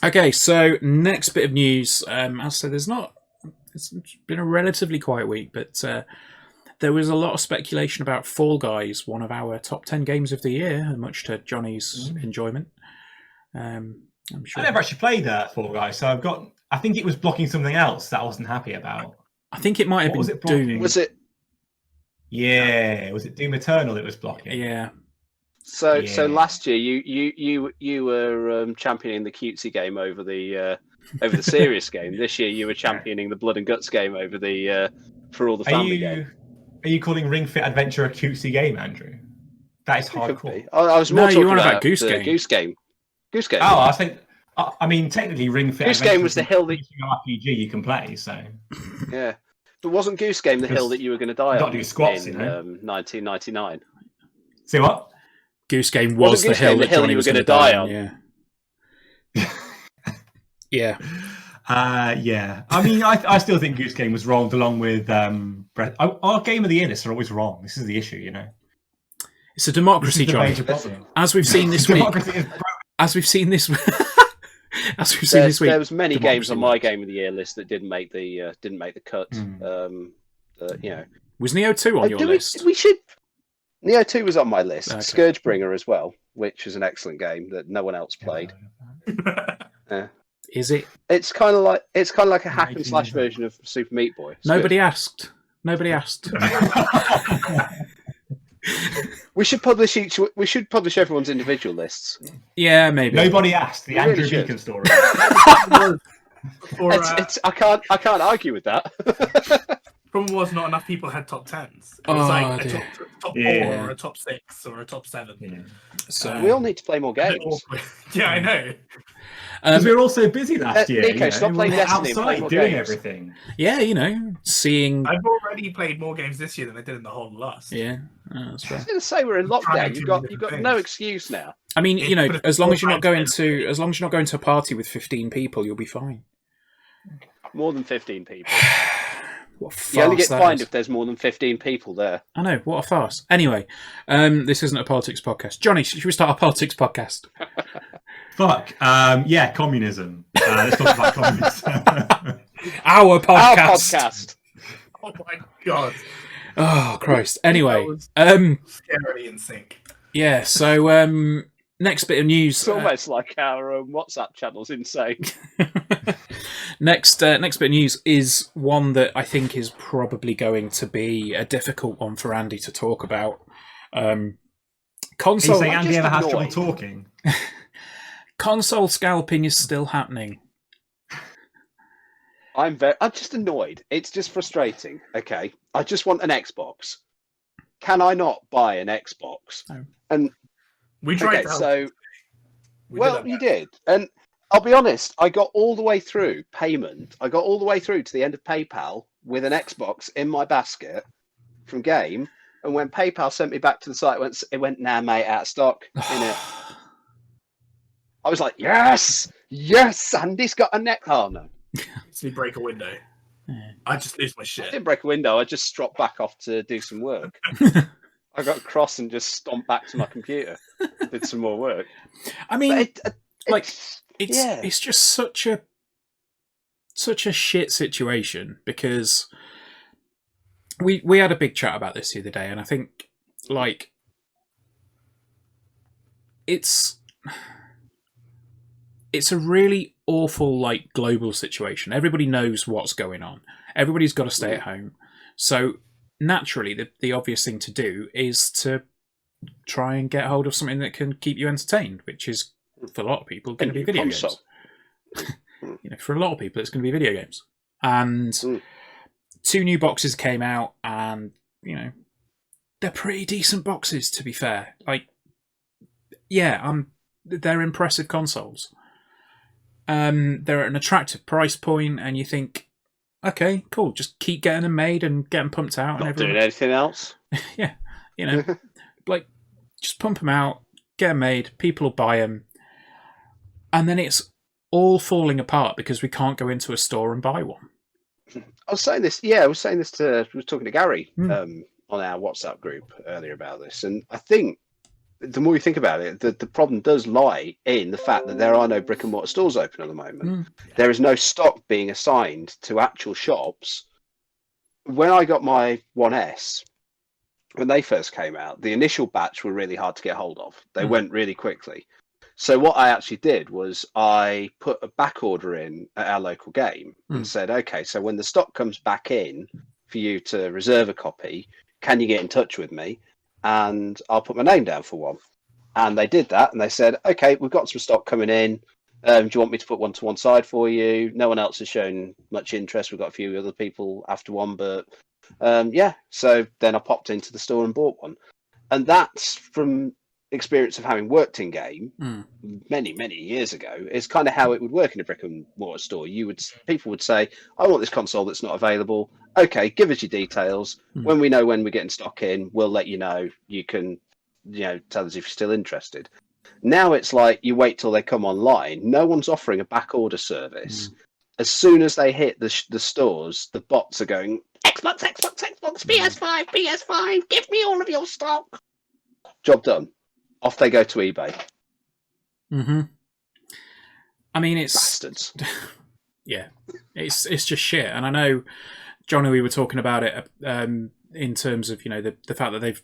A: Okay, so next bit of news. As I said, it's been a relatively quiet week, but there was a lot of speculation about Fall Guys, one of our top 10 games of the year, much to Johnny's enjoyment. I'm sure.
B: I never actually played Fall Guys, so I think it was blocking something else that I wasn't happy about.
A: I think it might have been Doom.
D: Was it?
B: Yeah, was it Doom Eternal it was blocking?
A: Yeah.
D: So last year you were championing the cutesy game over the serious game. This year you were championing the blood and guts game over the for all the family game.
B: Are you calling Ring Fit Adventure a cutesy game, Andrew? That is hardcore.
D: I was more talking about
A: Goose
D: Game. Goose Game.
B: Oh, I think. I mean, technically, Ring Fit
D: Goose
B: Adventure
D: Game was the hill that
B: RPG you can play. So
D: yeah. But wasn't Goose Game the hill that you were going to die on
B: do squats,
D: in 1999?
B: See what?
A: Goose Game was the hill that Johnny
D: you were
A: was
D: going to
A: die
D: on.
A: Yeah. Yeah.
B: Yeah. I mean, I still think Goose Game was wronged along with our Game of the Year lists are always wrong. This is the issue,
A: It's a democracy, Johnny. As we've seen this week. As we've seen this week.
D: There was many games on my Game of the Year list that didn't make the cut.
A: Was Neo 2 on your list?
D: Neo 2 was on my list.
A: Okay.
D: Scourgebringer as well, which is an excellent game that no one else played.
A: Is it?
D: It's kind of like a hack and slash version of Super Meat Boy. It's
A: Nobody
D: good.
A: asked.
D: We should publish everyone's individual lists.
A: Yeah, maybe.
B: Nobody asked. The Andrew
D: really
B: Beacon story.
D: I can't argue with that.
C: Problem was not enough people had top 10s. It was like a top 4 or a top 6 or a top 7.
B: Yeah.
A: So
D: we all need to play more games.
C: Yeah, I know.
B: Because we were all so busy last year.
D: Nico, stop playing Destiny and play
B: outside
D: more
B: doing
D: games.
B: everything.
A: Yeah, seeing.
C: I've already played more games this year than I did in the whole last.
A: Yeah, that's
D: I
A: fair.
D: was going to say we're in lockdown. You've got no excuse now.
A: I mean, as long as you're not going to a party with 15 people, you'll be fine.
D: More than 15 people.
A: What a farce
D: You only get
A: that
D: fined
A: is.
D: if there's more than 15 people there.
A: I know, what a farce. Anyway, this isn't a politics podcast. Johnny, should we start a politics podcast?
B: Fuck. Yeah, communism. Let's talk about communism.
A: Our podcast.
D: Our podcast.
C: Oh my god.
A: Oh, Christ. Anyway,
C: Scarily in sync.
A: yeah, so next bit of news.
D: It's almost like our WhatsApp channel's insane.
A: Next bit of news is one that I think is probably going to be a difficult one for Andy to talk about. console.
B: saying Andy ever has trouble
D: annoyed.
B: talking?
A: Console scalping is still happening.
D: I'm just annoyed. It's just frustrating. Okay, I just want an Xbox. Can I not buy an Xbox?
A: No.
D: And
C: We tried
D: okay,
C: to help.
D: so
C: We
D: well,
C: did
D: you
C: our best.
D: did, and I'll be honest. I got all the way through payment. I got all the way through to the end of PayPal with an Xbox in my basket from Game, and when PayPal sent me back to the site, it went, nah, mate, out of stock. In it, I was like, yes, Andy's got a neck. Oh no.
C: So you break a window. I just lose my
D: I
C: shit.
D: didn't break a window. I just stropped back off to do some work. I got cross and just stomped back to my computer. Did some more work.
A: I mean,
D: But
A: it's just such a shit situation because we had a big chat about this the other day, and I think like it's a really awful like global situation. Everybody knows what's going on. Everybody's got to stay at home. So naturally, the obvious thing to do is to try and get hold of something that can keep you entertained, which is for a lot of people going to be video games. For a lot of people, it's going to be video games. And 2 new boxes came out, and they're pretty decent boxes, to be fair. Like, yeah, they're impressive consoles. They're at an attractive price point, and you think, okay, cool, just keep getting them made and get them pumped out.
D: Not
A: and
D: doing anything else.
A: Yeah, like just pump them out, get them made, people will buy them, and then it's all falling apart because we can't go into a store and buy one.
D: I was saying this. Yeah, I was saying this I was talking to Gary on our WhatsApp group earlier about this, and I think the more you think about it, the problem does lie in the fact that there are no brick and mortar stores open at the moment. There is no stock being assigned to actual shops. When I got my 1S, when they first came out, the initial batch were really hard to get hold of. They went really quickly. So what I actually did was I put a back order in at our local Game and said, okay, so when the stock comes back in for you to reserve a copy, can you get in touch with me? And I'll put my name down for one. And they did that, and they said, okay, we've got some stock coming in. Do you want me to put one to one side for you? No one else has shown much interest. We've got a few other people after one, but yeah. So then I popped into the store and bought one. And that's from experience of having worked in Game many years ago. Is kind of how it would work in a brick and mortar store. People would say, I want this console that's not available. Okay, give us your details. When we know when we're getting stock in, we'll let you know. You can, tell us if you're still interested. Now it's like you wait till they come online. No one's offering a back order service. As soon as they hit the stores, the bots are going, Xbox, PS5, give me all of your stock. Job done. Off they go to eBay.
A: I mean, it's
D: bastards.
A: Yeah, it's just shit. And I know, Jonny, we were talking about it in terms of the fact that they're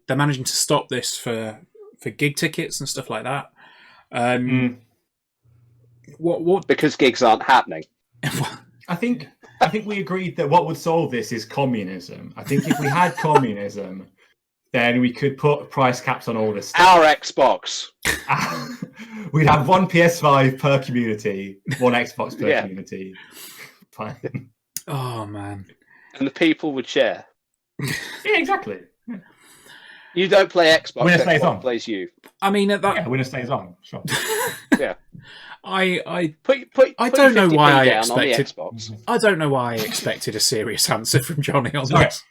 A: managing to stop this for gig tickets and stuff like that. What?
D: Because gigs aren't happening.
B: I think we agreed that what would solve this is communism. I think if we had communism, then we could put price caps on all this stuff.
D: Our Xbox.
B: We'd have one PS5 per community, one Xbox per community. Fine.
A: Oh, man.
D: And the people would share.
B: Yeah, exactly. Yeah.
D: You don't play Xbox.
B: Winner stays on.
D: Plays you.
A: I mean,
B: winner stays on. Sure.
D: Yeah.
A: I
D: don't
A: know why I
D: expected.
A: I don't know why I expected a serious answer from Jonny on
B: Sorry.
A: this.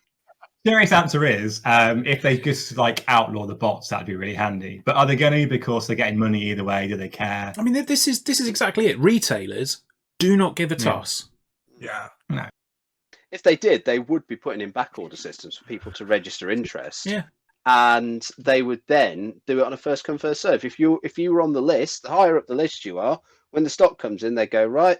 B: Serious answer is if they just outlaw the bots, that'd be really handy. But are they going to? Because they're getting money either way. Do they care?
A: I mean, this is exactly it. Retailers do not give a toss.
C: Yeah.
B: No.
D: If they did, they would be putting in back order systems for people to register interest.
A: Yeah.
D: And they would then do it on a first come first serve. If you were on the list, the higher up the list you are, when the stock comes in, they go, right,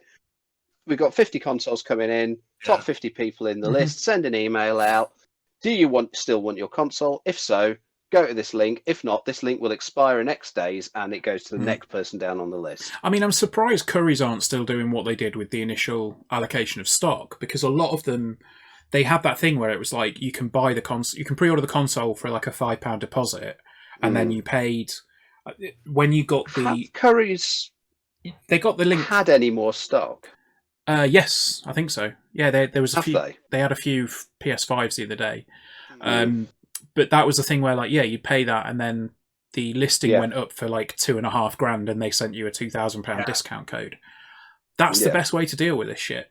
D: we've got 50 consoles coming in, top 50 people in the list, send an email out. Do you still want your console? If so, go to this link. If not, this link will expire in X days and it goes to the next person down on the list.
A: I mean, I'm surprised Currys aren't still doing what they did with the initial allocation of stock, because a lot of them, they have that thing where it was like you can buy the console, you can pre-order the console for like a £5 deposit, and then you paid when you got the
D: Have Curry's.
A: They got the link.
D: Had any more stock?
A: Yes, I think so. Yeah, there was a
D: Have
A: few.
D: they?
A: They had a few PS5s the other day, but that was the thing where like you pay that and then the listing went up for like $2,500 and they sent you a £2,000 discount code. That's the best way to deal with this shit.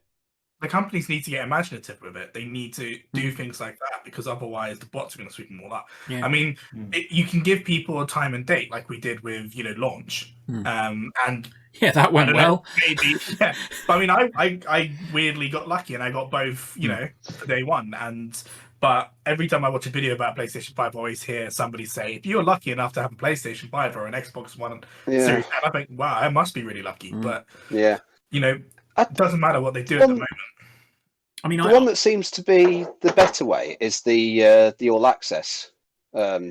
C: The companies need to get imaginative with it. They need to do things like that because otherwise the bots are going to sweep them all up. Yeah. I mean, you can give people a time and date like we did with launch, and
A: yeah, that went well.
C: Maybe, yeah. But I mean, I weirdly got lucky and I got both, for day one. But every time I watch a video about PlayStation 5, I always hear somebody say, if you're lucky enough to have a PlayStation 5 or an Xbox One Series X, I think, wow, I must be really lucky. But, it doesn't matter what they do at the moment.
A: I mean,
D: the one that seems to be the better way is the All Access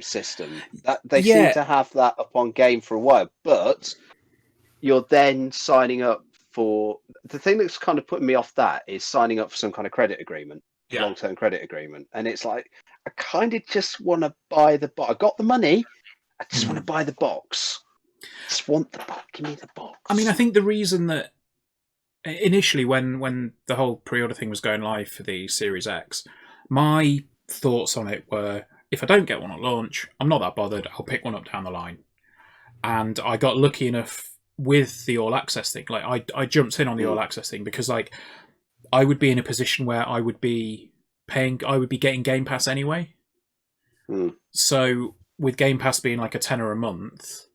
D: system. That they seem to have that up on game for a while, but you're then signing up for the thing that's kind of putting me off. That is signing up for some kind of credit agreement, long-term credit agreement, and it's like I kind of just want to buy the box. I got the money, I just want to buy the box. I just want the box. Give me the box.
A: I mean, I think the reason that initially, when the whole pre-order thing was going live for the Series X, my thoughts on it were, if I don't get one at launch, I'm not that bothered. I'll pick one up down the line. And I got lucky enough with the All Access thing. Like I jumped in on the All Access thing because like I would be in a position where I would be getting Game Pass anyway. So with Game Pass being like a £10 a month,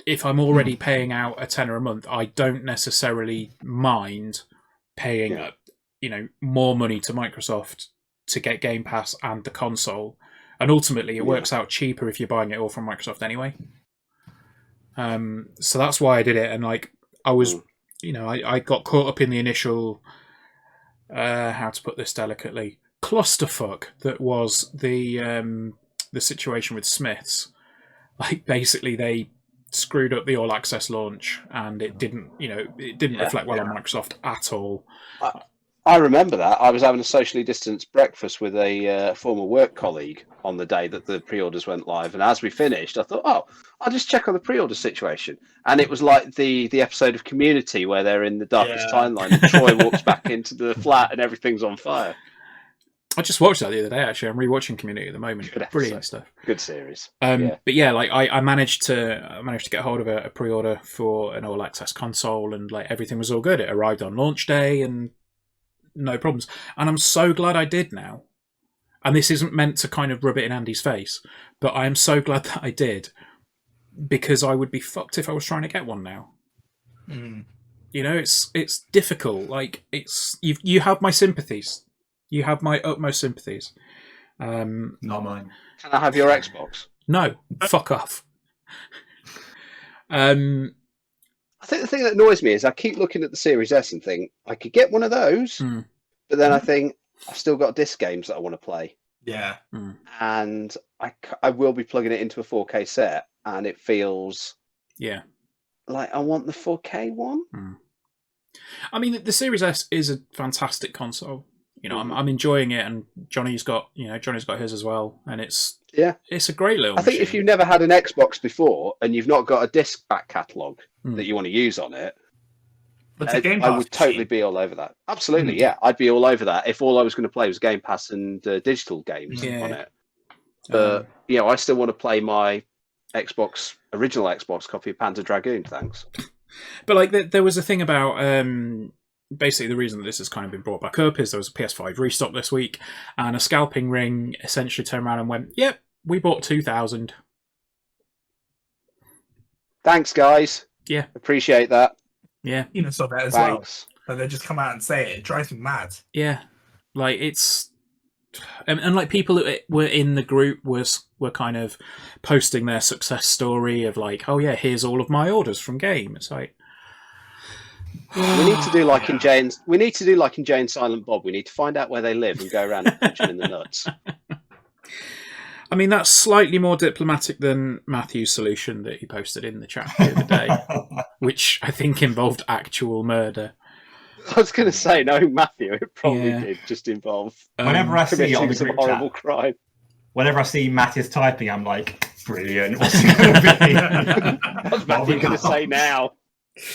A: if I'm already paying out a £10 a month, I don't necessarily mind paying more money to Microsoft to get Game Pass and the console. And ultimately, it works out cheaper if you're buying it all from Microsoft anyway. So that's why I did it. And like I was, I got caught up in the initial, how to put this delicately, clusterfuck that was the situation with Smiths. Like basically, they screwed up the All Access launch, and it didn't reflect well on Microsoft at all.
D: I remember that. I was having a socially distanced breakfast with a former work colleague on the day that the pre-orders went live, and as we finished, I thought, I'll just check on the pre-order situation. And it was like the episode of Community where they're in the darkest timeline, and Troy walks back into the flat and everything's on fire.
A: I just watched that the other day, actually. I'm rewatching Community at the moment. Brilliant stuff.
D: Good series.
A: But yeah, like I managed to get hold of a pre-order for an All Access console, and like everything was all good. It arrived on launch day and no problems. And I'm so glad I did now. And this isn't meant to kind of rub it in Andy's face, but I am so glad that I did, because I would be fucked if I was trying to get one now. It's difficult. Like you have my sympathies. You have my utmost sympathies.
B: Not mine.
D: Can I have your Xbox?
A: No, fuck off.
D: I think the thing that annoys me is I keep looking at the Series S and think I could get one of those, but then I think I've still got disc games that I want to play.
C: Yeah.
D: And I will be plugging it into a 4K set, and it feels like I want the 4K one.
A: I mean, the Series S is a fantastic console. I'm enjoying it, and Jonny's got his as well, and it's a great little
D: I think
A: machine.
D: if you've never had an Xbox before and you've not got a disc back catalogue that you want to use on it, I would totally be all over that. Absolutely, I'd be all over that if all I was going to play was Game Pass and digital games on it. But I still want to play my original Xbox copy of Panzer Dragoon, thanks.
A: But like there was a thing about basically the reason that this has kind of been brought back up is there was a Ps5 Restock this week, and a scalping ring essentially turned around and went, "Yep, we bought 2,000."
D: Thanks, guys.
A: Yeah,
D: appreciate that.
A: Yeah,
C: saw that as well. But they just come out and say it. It drives me mad.
A: Yeah, like it's and like people that were in the group were kind of posting their success story of like, "Oh yeah, here's all of my orders from Game." It's like.
D: We need to do like in Jay and Silent Bob. We need to find out where they live and go around and punch them in the nuts.
A: I mean, that's slightly more diplomatic than Matthew's solution that he posted in the chat the other day, which I think involved actual murder.
D: I was going to say, no, Matthew, it probably did just involve
B: whenever I see it on the
D: some
B: group
D: horrible
B: chat,
D: crime.
B: whenever I see Matt is typing, I'm like, brilliant. What's it going to be?
D: What's Matthew going to say now?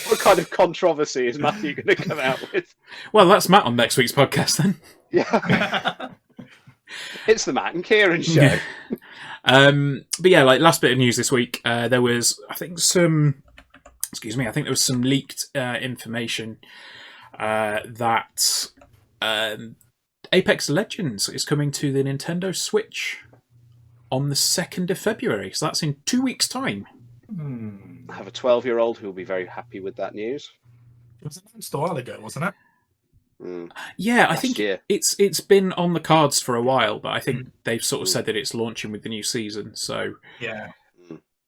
D: What kind of controversy is Matthew going to come out with?
A: Well, that's Matt on next week's podcast then.
D: Yeah. It's the Matt and Kieran show.
A: Yeah. But yeah, like last bit of news this week, there was, I think there was some leaked information that Apex Legends is coming to the Nintendo Switch on the 2nd of February. So that's in 2 weeks' time.
D: I have a 12-year-old who will be very happy with that news.
C: It was announced a while ago, wasn't it?
A: Yeah, I think it's been on the cards for a while, but I think they've sort of said that it's launching with the new season. So
C: yeah,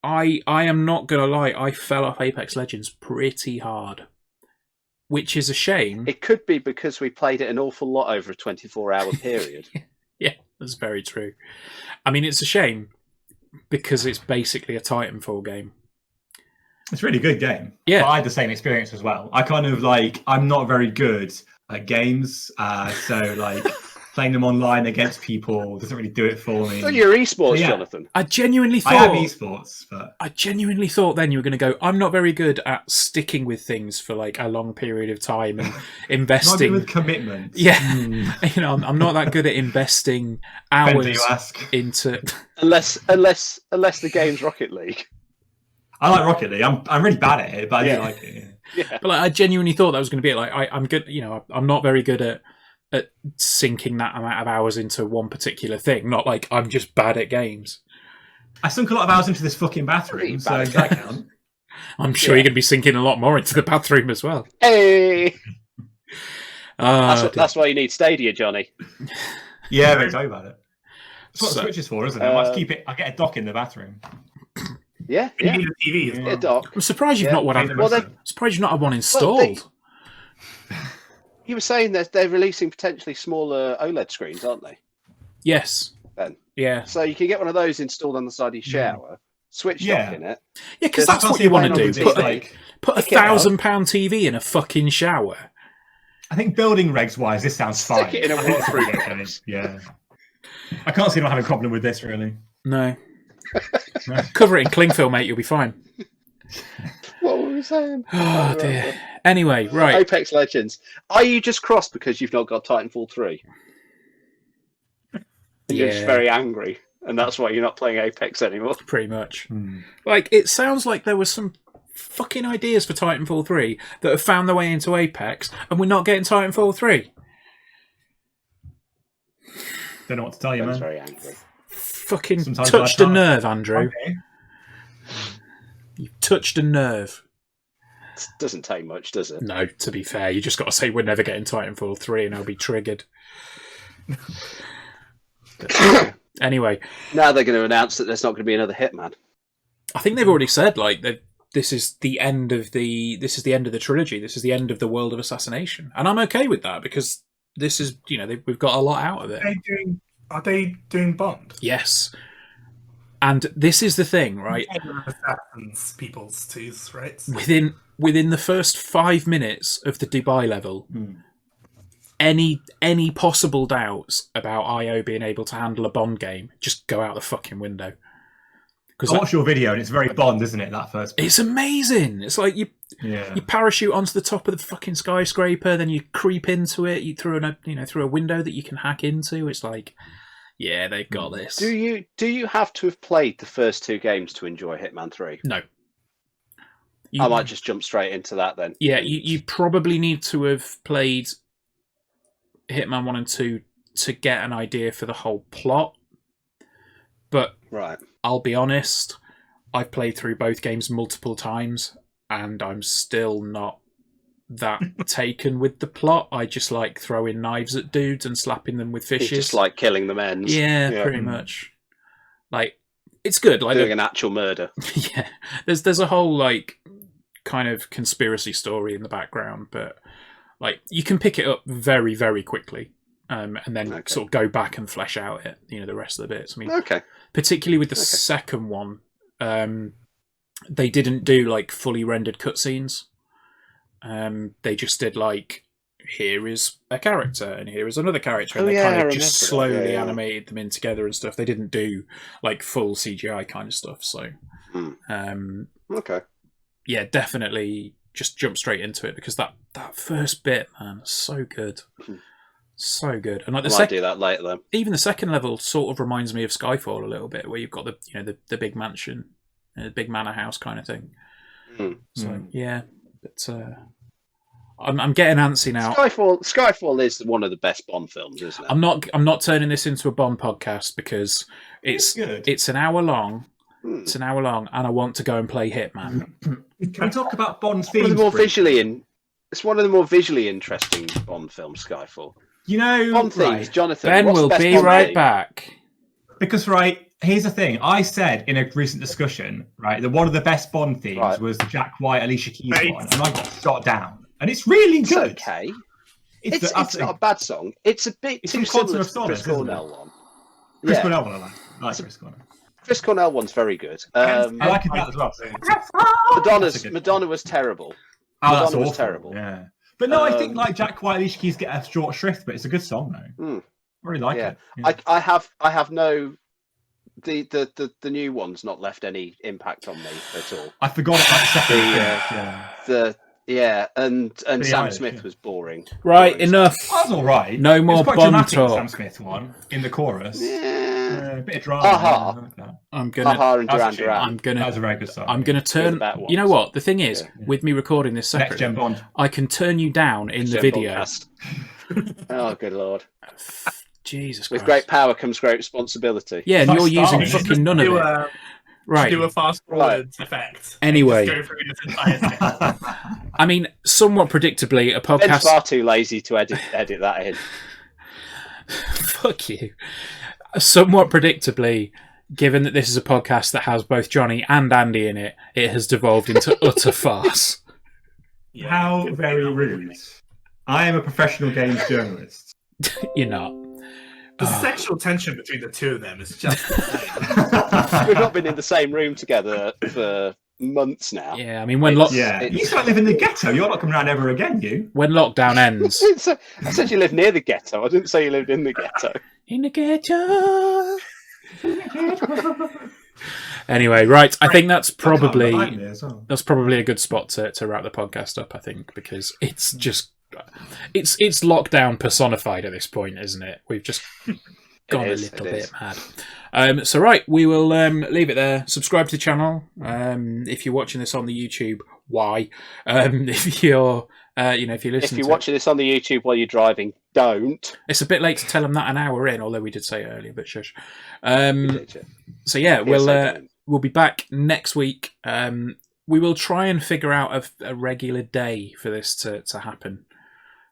A: I am not gonna lie, I fell off Apex Legends pretty hard, which is a shame.
D: It could be because we played it an awful lot over a 24-hour period.
A: Yeah, that's very true. I mean, it's a shame because it's basically a Titanfall game.
B: It's a really good game.
A: Yeah,
B: but I had the same experience as well. I kind of I'm not very good at games, so like playing them online against people doesn't really do it for me.
D: So you're esports, Jonathan.
A: I genuinely thought
B: I am esports, but
A: I genuinely thought then you were going to go, I'm not very good at sticking with things for like a long period of time and investing
B: with commitment.
A: Yeah, you know, I'm not that good at investing hours into
D: unless the game's Rocket League.
B: I like Rocket League. I'm really bad at it, but I do like it.
D: Yeah.
A: But like, I genuinely thought that was going to be it. Like, I'm good. You know, I'm not very good at sinking that amount of hours into one particular thing. Not like I'm just bad at games.
B: I sunk a lot of hours into this fucking bathroom, so does that count?
A: I'm sure you're going to be sinking a lot more into the bathroom as well.
D: Hey, that's why you need Stadia, Jonny.
B: Yeah, mate, tell you about it. That's what the Switch is for, isn't it? I get a dock in the bathroom.
C: You need a TV as well.
D: A dock.
A: I'm surprised you've not surprised you've not had one installed.
D: You were saying that they're releasing potentially smaller OLED screens, aren't they?
A: Yes.
D: Ben.
A: Yeah.
D: So you can get one of those installed on the side of your shower, switch dock in it.
A: Yeah, because that's what you want to do. Put a £1,000 TV in a fucking shower.
B: I think building regs wise, this sounds fine.
D: Stick it in a waterproof.
B: Yeah. I can't see not having a problem with this, really.
A: No. Cover it in cling film, mate. You'll be fine.
D: What were we saying?
A: Oh dear. Anyway, right.
D: Apex Legends. Are you just cross because you've not got Titanfall 3? You're just very angry, and that's why you're not playing Apex anymore.
A: Pretty much. Like, it sounds like there was some fucking ideas for Titanfall 3 that have found their way into Apex, and we're not getting Titanfall 3.
B: Don't know what to tell you, man.
D: Very angry.
A: Fucking sometimes touched a nerve, Andrew. Okay. You touched a nerve.
D: It doesn't take much, does it?
A: No, to be fair, you just got to say we're never getting Titanfall 3 and I'll be triggered. Anyway.
D: Now they're going to announce that there's not going to be another Hitman.
A: I think they've already said like that this is the end of the trilogy. This is the end of the world of assassination. And I'm okay with that because this is, you know, we've got a lot out of it.
C: Are they doing Bond?
A: Yes. And this is the thing, right?
C: Assassins, people's twos, right?
A: Within the first 5 minutes of the Dubai level, any possible doubts about IO being able to handle a Bond game just go out the fucking window.
B: I watched your video and it's very Bond, isn't it? That first bit.
A: It's amazing. It's like you parachute onto the top of the fucking skyscraper, then you creep into it, you through a window that you can hack into. It's like, yeah, they've got this.
D: Do you have to have played the first 2 games to enjoy Hitman 3?
A: No.
D: I might just jump straight into that then.
A: Yeah, you probably need to have played Hitman 1 and 2 to get an idea for the whole plot. But
D: right.
A: I'll be honest, I've played through both games multiple times and I'm still not that taken with the plot. I just like throwing knives at dudes and slapping them with fishes.
D: You just like killing the men.
A: Yeah, pretty much. Like, it's good. Like
D: doing an actual murder.
A: Yeah. There's a whole, like, kind of conspiracy story in the background, but, like, you can pick it up very, very quickly. And then sort of go back and flesh out the rest of the bits. I mean, particularly with the second one, they didn't do like fully rendered cutscenes. They just did like here is a character and here is another character, and
D: Oh,
A: they
D: yeah,
A: kind
D: I
A: of just
D: remember that.
A: slowly
D: Yeah.
A: animated them in together and stuff. They didn't do like full CGI kind of stuff. So,
D: Okay.
A: yeah, definitely just jump straight into it because that first bit, man, is so good. So good. And like
D: I might do that later then.
A: even the second level sort of reminds me of Skyfall a little bit, where you've got the big mansion, the big manor house kind of thing. So yeah, but I'm getting antsy now.
D: Skyfall is one of the best Bond films, isn't it?
A: I'm not turning this into a Bond podcast because it's an hour long. It's an hour long, and I want to go and play Hitman.
B: Can we talk about Bond
D: It's one of
B: themes?
D: the more visually interesting Bond films, Skyfall. Bond themes,
B: right.
D: Jonathan.
A: Ben
D: what's the
A: will
D: best
A: be
D: Bond
A: right
D: theme?
A: back.
B: Because, here's the thing. I said in a recent discussion, that one of the best Bond themes was the Jack White, Alicia Keys one, and I got shot down. And it's really
D: It's
B: good.
D: okay. It's not a bad song. It's a bit too similar to the Chris Cornell one.
B: Chris Cornell one, I like Chris Cornell.
D: Chris Cornell one's very good.
B: I like it as well.
D: Madonna was terrible.
B: Oh, that's
D: Madonna was
B: awful.
D: terrible.
B: Yeah. But no, I think Jack White, Alicia Keys get a short shrift, but it's a good song though. I really like it. Yeah.
D: I have no the new one's not left any impact on me at all.
B: I forgot about
D: and Sam
B: Irish,
D: Smith was boring.
A: Right, enough.
B: That was all right.
A: No more
B: it was quite
A: Bond
B: dramatic,
A: talk.
B: Sam Smith one in the chorus.
D: Yeah.
B: A bit of drama.
D: Aha.
A: I'm gonna.
D: Haha and Duran
B: That
D: Duran.
B: was a very good song.
A: I'm gonna turn.
D: Bad ones.
A: You know what? The thing is, with me recording this
B: Next
A: separately,
B: Gen Bond.
A: I can turn you down in the
D: Gen
A: video.
D: Bondcast. Oh, good lord!
A: Jesus
D: With
A: Christ.
D: great power comes great responsibility.
A: Yeah, and
B: It's
A: you're
B: like
A: using
B: Star Wars.
A: fucking none of
C: do
A: it. Right.
C: Do a fast forward effect.
A: Anyway.
C: Just go through this entire thing.
A: I mean, somewhat predictably, a
D: Ben's
A: podcast.
D: far too lazy to edit that in.
A: Fuck you. Somewhat predictably, given that this is a podcast that has both Jonny and Andy in it, it has devolved into utter farce.
C: Yeah,
B: How
C: good
B: very
C: thing.
B: rude. I am a professional games journalist.
A: You're not.
C: The sexual tension between the two of them is just insane.
D: We've not been in the same room together for months now.
A: Yeah, I mean, when
B: Yeah. You used to live in the ghetto. You're not coming around ever again, you.
A: when lockdown ends.
D: I said you live near the ghetto. I didn't say you lived in the ghetto.
A: In the ghetto. Anyway, right. I think that's probably a good spot to wrap the podcast up. I think because it's just it's lockdown personified at this point, isn't it? We've just gone a little bit mad. So right, we will leave it there. Subscribe to the channel. If you're watching this on the YouTube, why? If you're if you're listening,
D: If you're watching this on the YouTube while you're driving, don't.
A: it's a bit late to tell them that an hour in, although we did say it earlier, but shush. So yeah, we'll be back next week. We will try and figure out a regular day for this to happen,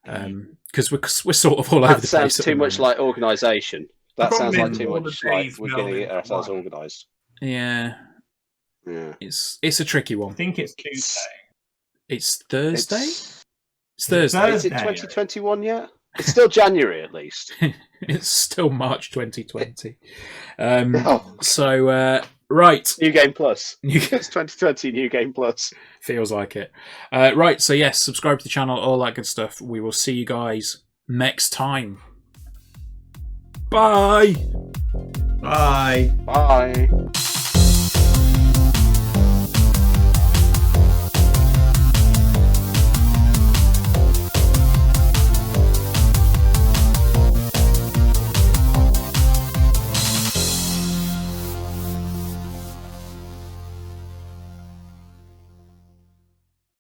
A: because we're sort of all over the place.
D: That sounds too much like organisation. That
C: The
D: sounds
C: problem
D: like
C: is
D: too
C: all
D: much
C: the
D: like
C: days
D: we're
C: meld
D: getting
C: into
D: ourselves
C: one.
D: organised.
A: Yeah,
D: Yeah.
A: it's a tricky
B: I
A: one.
B: think it's Tuesday.
A: It's Thursday.
D: It's
A: It's Thursday.
D: Is it 2021 yet? It's still January at least.
A: It's still March 2020.
D: Oh,
A: So right,
D: New Game Plus.
A: You-
D: It's 2020 New Game Plus.
A: feels like it. Right, so yes, subscribe to the channel, all that good stuff. We will see you guys next time. Bye.
B: Bye.
D: Bye.